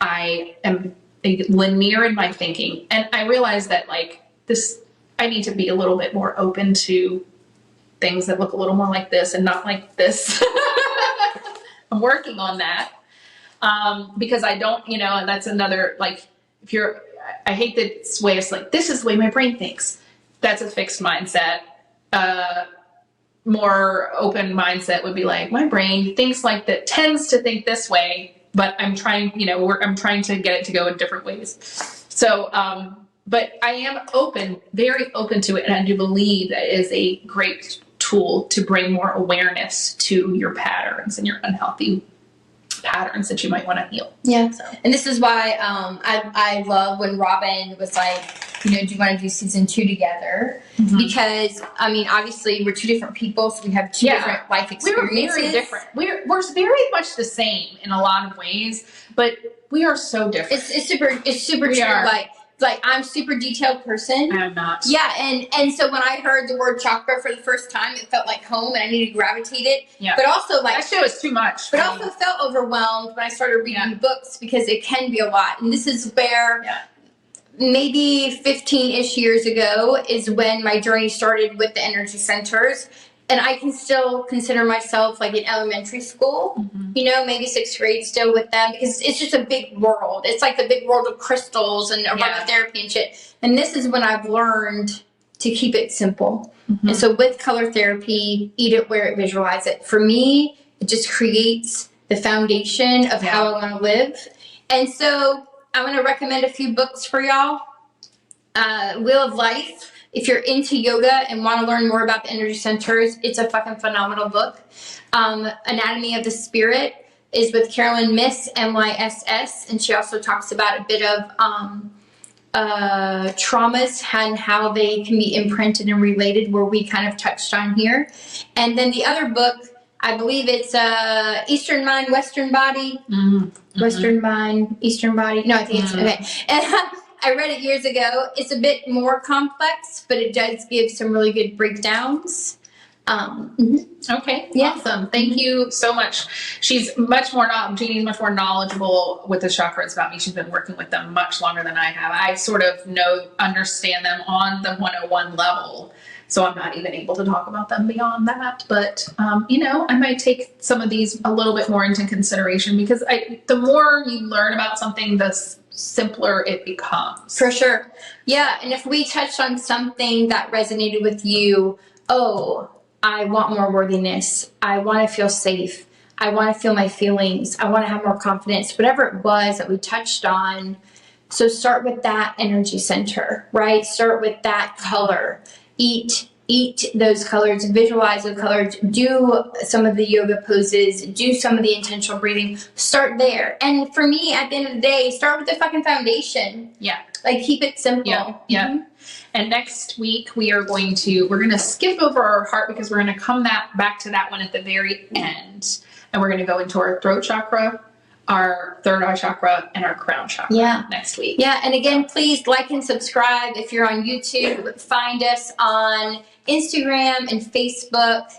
I am linear in my thinking. And I realize that, like, this, I need to be a little bit more open to things that look a little more like this and not like this. I'm working on that. Because I don't, and that's another, like, I hate this way, it's like, this is the way my brain thinks. That's a fixed mindset. More open mindset would be like, my brain thinks like that, tends to think this way, but I'm trying, I'm trying to get it to go in different ways. So, but I am open, very open to it. And I do believe that it is a great tool to bring more awareness to your patterns and your unhealthy patterns that you might want to heal. Yeah. So. And this is why I love when Robbin was like, do you want to do season 2 together? Because, I mean, obviously we're two different people, so we have two different life experiences. We're very different. We're very much the same in a lot of ways, but we are so different. It's super true. Like, like I'm super detailed person. I am not. Yeah, and so when I heard the word chakra for the first time, it felt like home, and I needed to gravitate it. Yeah. But also like that shit was too much. But also felt overwhelmed when I started reading books because it can be a lot. And this is where maybe 15-ish years ago is when my journey started with the energy centers. And I can still consider myself like in elementary school, you know, maybe 6th grade still with them, because it's just a big world. It's like the big world of crystals and aromatherapy and shit. And this is when I've learned to keep it simple. And so with color therapy, eat it, wear it, visualize it. For me, it just creates the foundation of how I want to live. And so I'm going to recommend a few books for y'all. Wheel of Life. If you're into yoga and want to learn more about the energy centers, it's a fucking phenomenal book. Anatomy of the Spirit is with Carolyn Myss, MYSS, and she also talks about a bit of traumas and how they can be imprinted and related, where we kind of touched on here. And then the other book, I believe it's Eastern Mind, Western Body. Western Mind, Eastern Body. No, I think it's okay. And I read it years ago. It's a bit more complex, but it does give some really good breakdowns. Okay, awesome. Thank you so much. She's much more Jeannie's much more knowledgeable with the chakras about me. She's been working with them much longer than I have. I sort of understand them on the 101 level, so I'm not even able to talk about them beyond that. But you know, I might take some of these a little bit more into consideration, because the more you learn about something, the simpler it becomes. For sure. Yeah, and if we touched on something that resonated with you, I want more worthiness. I want to feel safe. I want to feel my feelings. I want to have more confidence. Whatever it was that we touched on. So start with that energy center, right? Start with that color. Eat those colors, visualize those colors, do some of the yoga poses, do some of the intentional breathing. Start there. And for me, at the end of the day, start with the fucking foundation. Yeah. Like, keep it simple. Yeah. And next week we're going to skip over our heart, because we're going to come back to that one at the very end. And we're going to go into our throat chakra, our third eye chakra, and our crown chakra next week. Yeah, and again, please like and subscribe. If you're on YouTube, find us on Instagram and Facebook.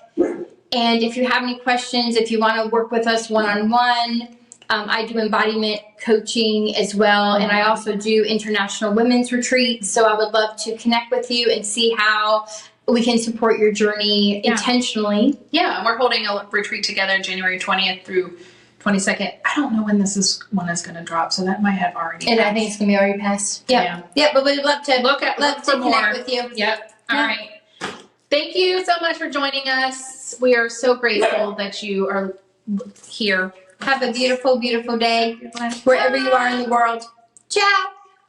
And if you have any questions, if you want to work with us one-on-one, I do embodiment coaching as well, and I also do international women's retreats. So I would love to connect with you and see how we can support your journey intentionally. Yeah, and we're holding a retreat together January 20th through 22nd. I don't know when this one is going to drop, so that might have already And passed. I think it's going to be already passed. Yeah, but we'd love to look for more. Connect with you. Yep. All right. Thank you so much for joining us. We are so grateful that you are here. Have a beautiful, beautiful day wherever you are in the world. Ciao.